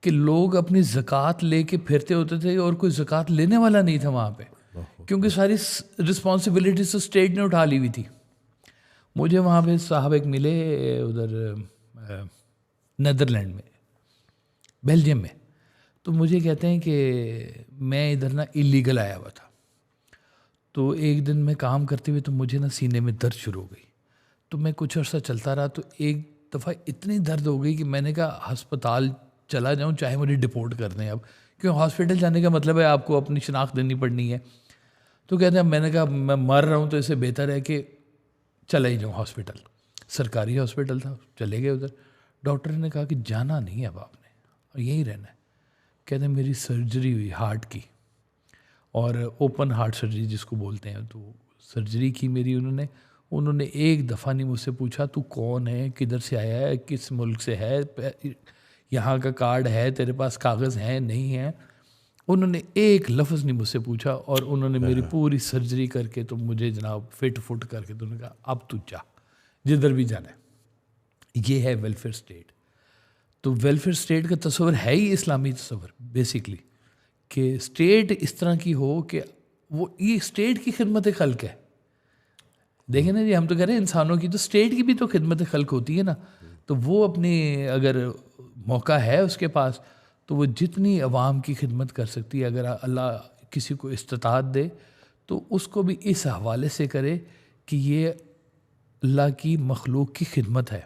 کہ لوگ اپنی زکوٰۃ لے کے پھرتے ہوتے تھے اور کوئی زکوٰۃ لینے والا نہیں تھا وہاں پہ, کیونکہ ساری رسپانسبلٹیز تو اسٹیٹ نے اٹھا لی ہوئی تھی. مجھے وہاں پہ صاحب ایک ملے ادھر نیدرلینڈ میں, بیلجیم میں. تو مجھے کہتے ہیں کہ میں ادھر نا ایلیگل آیا ہوا تھا. تو ایک دن میں کام کرتے ہوئے تو مجھے نا سینے میں درد شروع ہو گئی. تو میں کچھ عرصہ چلتا رہا, تو ایک دفعہ اتنی درد ہو گئی کہ میں نے کہا ہسپتال چلا جاؤں چاہے مجھے ڈپورٹ کر دیں. اب کیوں ہاسپٹل جانے کا مطلب ہے آپ کو اپنی شناخت دینی پڑنی ہے. تو کہتے ہیں میں نے کہا میں مر رہا ہوں تو اس سے بہتر ہے کہ چلا ہی جاؤں ہاسپٹل. سرکاری ہاسپٹل تھا, چلے گئے ادھر. ڈاکٹر نے کہا کہ جانا نہیں ہے اب آپ نے, اور یہیں رہنا ہے. کہتے ہیں میری سرجری ہوئی ہارٹ کی, اور اوپن ہارٹ سرجری جس کو بولتے ہیں. تو سرجری کی میری انہوں نے ایک دفعہ نہیں مجھ سے پوچھا تو کون ہے, کدھر سے آیا ہے, کس ملک سے ہے, یہاں کا کارڈ ہے تیرے پاس, کاغذ ہیں نہیں ہیں. انہوں نے ایک لفظ نہیں مجھ سے پوچھا, اور انہوں نے میری پوری سرجری کر کے تو مجھے جناب فٹ کر کے تو انہوں نے کہا اب تو جا جدھر بھی جانا ہے. یہ ہے ویلفیئر اسٹیٹ. تو ویلفیئر اسٹیٹ کا تصور ہے ہی اسلامی تصور بیسکلی, کہ اسٹیٹ اس طرح کی ہو کہ وہ یہ اسٹیٹ کی خدمت خلق ہے. دیکھیں نا جی, ہم تو کہہ رہے ہیں انسانوں کی, تو اسٹیٹ کی بھی تو خدمت خلق ہوتی ہے نا. تو وہ اپنی اگر موقع ہے اس کے پاس تو وہ جتنی عوام کی خدمت کر سکتی ہے, اگر اللہ کسی کو استطاعت دے تو اس کو بھی اس حوالے سے کرے کہ یہ اللہ کی مخلوق کی خدمت ہے,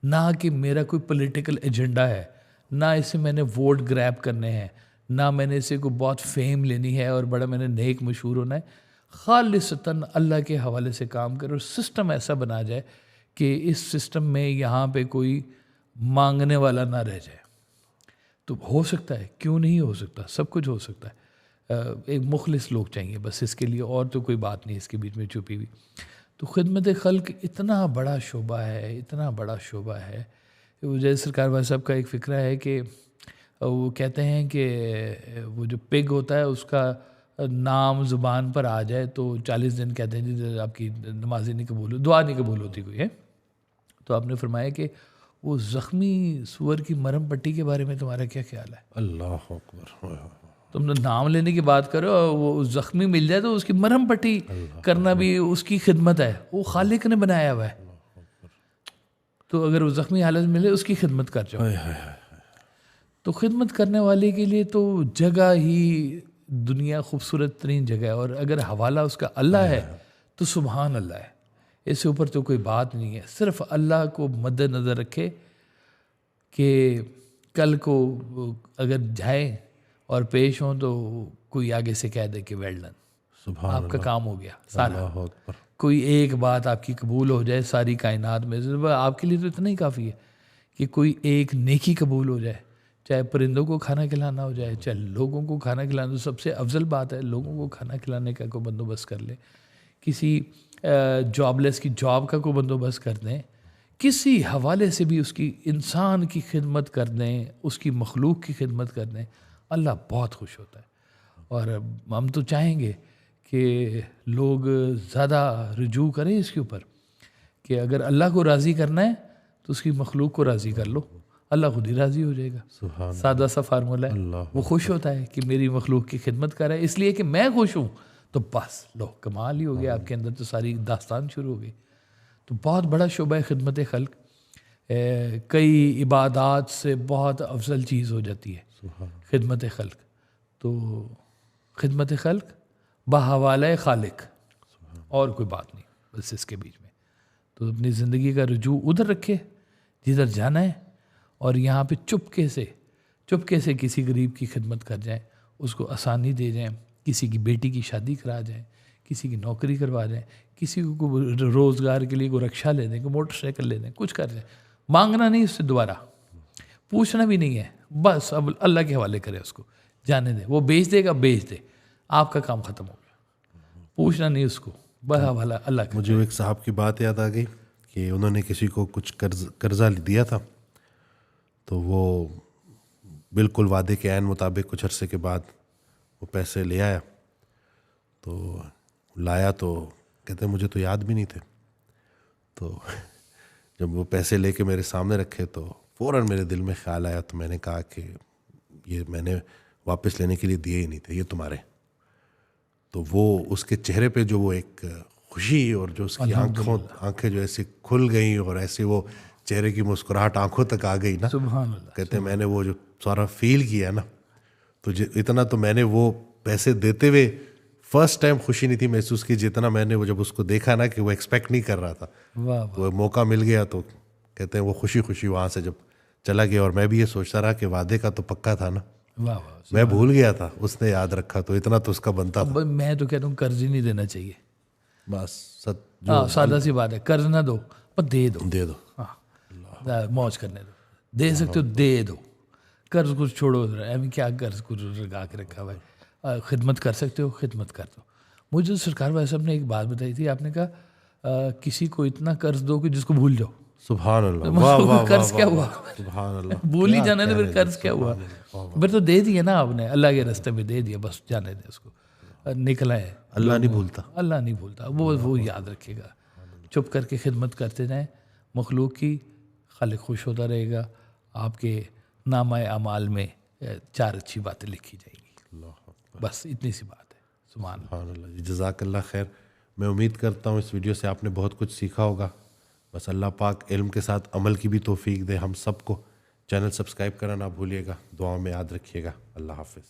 نہ کہ میرا کوئی پولیٹیکل ایجنڈا ہے, نہ اسے میں نے ووٹ گریب کرنے ہیں, نہ میں نے اسے کوئی بہت فیم لینی ہے اور بڑا میں نے نیک مشہور ہونا ہے. خالصتاً اللہ کے حوالے سے کام کرے, اور سسٹم ایسا بنا جائے کہ اس سسٹم میں یہاں پہ کوئی مانگنے والا نہ رہ جائے. تو ہو سکتا ہے, کیوں نہیں ہو سکتا, سب کچھ ہو سکتا ہے. ایک مخلص لوگ چاہیے بس اس کے لیے, اور تو کوئی بات نہیں اس کے بیچ میں چھپی ہوئی. تو خدمت خلق اتنا بڑا شعبہ ہے, اتنا بڑا شعبہ ہے جیسے سرکار بھائی صاحب کا ایک فکرہ ہے کہ وہ کہتے ہیں کہ وہ جو پگ ہوتا ہے اس کا نام زبان پر آ جائے تو 40 دن کہتے ہیں جی آپ کی نماز نہیں قبول ہو، دعا نہیں قبول ہوتی کوئی ہے. تو آپ نے فرمایا کہ وہ زخمی سور کی مرہم پٹی کے بارے میں تمہارا کیا خیال ہے؟ اللہ اکبر. تم نام لینے کی بات کرو، وہ زخمی مل جائے تو اس کی مرہم پٹی کرنا بھی اس کی خدمت ہے، وہ خالق نے بنایا ہوا ہے. تو اگر وہ زخمی حالت ملے اس کی خدمت کر جاؤ. تو خدمت کرنے والے کے لیے تو جگہ ہی دنیا خوبصورت ترین جگہ ہے، اور اگر حوالہ اس کا اللہ ہے تو سبحان اللہ ہے، اس سے اوپر تو کوئی بات نہیں ہے. صرف اللہ کو مد نظر رکھے کہ کل کو اگر جائیں اور پیش ہوں تو کوئی آگے سے کہہ دے کہ ویل ڈن، سبحان آپ کا کام ہو گیا سارا. اللہ اکبر. کوئی ایک بات آپ کی قبول ہو جائے ساری کائنات میں، آپ کے لیے تو اتنا ہی کافی ہے کہ کوئی ایک نیکی قبول ہو جائے، چاہے پرندوں کو کھانا کھلانا ہو جائے، چاہے لوگوں کو کھانا کھلانا. تو سب سے افضل بات ہے لوگوں کو کھانا کھلانے کا کوئی بندوبست کر لے، کسی جاب لیس کی جاب کا کوئی بندوبست کر دیں، کسی حوالے سے بھی اس کی انسان کی خدمت کر دیں، اس کی مخلوق کی خدمت کر دیں، اللہ بہت خوش ہوتا ہے. اور ہم تو چاہیں گے کہ لوگ زیادہ رجوع کریں اس کے اوپر کہ اگر اللہ کو راضی کرنا ہے تو اس کی مخلوق کو راضی کر لو، اللہ خود ہی راضی ہو جائے گا. سبحان سادہ سا فارمولہ ہے. وہ خوش ہوتا ہے کہ میری مخلوق کی خدمت کر رہا ہے، اس لیے کہ میں خوش ہوں تو بس لو کمال ہی ہو گیا. آپ کے اندر تو ساری داستان شروع ہو گئی. تو بہت بڑا شعبہ ہے خدمت خلق. کئی عبادات سے بہت افضل چیز ہو جاتی ہے خدمت خلق. تو خدمت خلق بحوالہ خالق، اور کوئی بات نہیں بس اس کے بیچ میں. تو اپنی زندگی کا رجوع ادھر رکھے جدھر جانا ہے، اور یہاں پہ چپکے سے کسی غریب کی خدمت کر جائیں، اس کو آسانی دے جائیں، کسی کی بیٹی کی شادی کرا جائیں، کسی کی نوکری کروا جائیں، کسی کو روزگار کے لیے کوئی رکشہ لے دیں، کوئی موٹر سائیکل لے دیں، کچھ کر جائیں. مانگنا نہیں اس سے، دوبارہ پوچھنا بھی نہیں ہے، بس اب اللہ کے حوالے کرے، اس کو جانے دیں، وہ بیچ دے گا بیچ دے، آپ کا کام ختم ہو گیا. پوچھنا نہیں اس کو، بس حوالہ اللہ کا. مجھے ایک صاحب کی بات یاد آ گئی کہ انہوں نے کسی کو کچھ قرضہ دیا تھا، تو وہ بالکل وعدے کے عین مطابق کچھ عرصے کے بعد وہ پیسے لے آیا. تو لایا تو کہتے ہیں مجھے تو یاد بھی نہیں تھے. تو جب وہ پیسے لے کے میرے سامنے رکھے تو فوراً میرے دل میں خیال آیا. تو میں نے کہا کہ یہ میں نے واپس لینے کے لیے دیے ہی نہیں تھے، یہ تمہارے. تو وہ اس کے چہرے پہ جو وہ ایک خوشی اور جو اس کی آنکھیں جو ایسے کھل گئیں اور ایسے وہ چہرے کی مسکراہٹ آنکھوں تک آ گئی نا. سبحان اللہ. کہتے ہیں میں نے وہ جو سارا فیل کیا نا، تو اتنا تو میں نے وہ پیسے دیتے ہوئے فرسٹ ٹائم خوشی نہیں تھی محسوس کی جتنا میں نے وہ جب اس کو دیکھا نا کہ وہ ایکسپیکٹ نہیں کر رہا تھا. وہ موقع مل گیا تو کہتے ہیں وہ خوشی وہاں سے جب چلا گیا. اور میں بھی یہ سوچتا رہا کہ وعدے کا تو پکا تھا نا، میں بھول گیا تھا، اس نے یاد رکھا، تو اتنا تو اس کا بنتا تھا. میں تو کہتا ہوں قرض ہی نہیں دینا چاہیے، بس سادہ سی بات ہے. قرض نہ دو پر دے دو، ہاں موج کرنے دو، دے سکتے ہو دے دو. قرض کچھ چھوڑو، کیا قرض کچھ لگا کے رکھا ہوا ہے. خدمت کر سکتے ہو خدمت کر دو. مجھے سرکار بھائی صاحب نے ایک بات بتائی تھی، آپ نے کہا کسی کو اتنا قرض دو کہ جس کو بھول جاؤ. سبحان اللہ. قرض کیا ہوا؟ سبحان اللہ. بھول ہی جانا تو پھر قرض کیا ہوا؟ پھر تو دے دیا نا آپ نے، اللہ کے راستے میں دے دیا، بس جانے دیں اس کو. نکلا ہے، اللہ نہیں بھولتا، اللہ نہیں بھولتا. وہ یاد رکھے گا. چپ کر کے خدمت کرتے جائیں مخلوق کی، خالق خوش ہوتا رہے گا. آپ کے نامہ اعمال میں 4 اچھی باتیں لکھی جائیں گی. بس اتنی سی بات ہے. سبحان اللہ. جزاک اللہ خیر. میں امید کرتا ہوں اس ویڈیو سے آپ نے بہت کچھ سیکھا ہوگا. بس اللہ پاک علم کے ساتھ عمل کی بھی توفیق دے ہم سب کو. چینل سبسکرائب کرنا نہ بھولیے گا. دعاؤں میں یاد رکھیے گا. اللہ حافظ.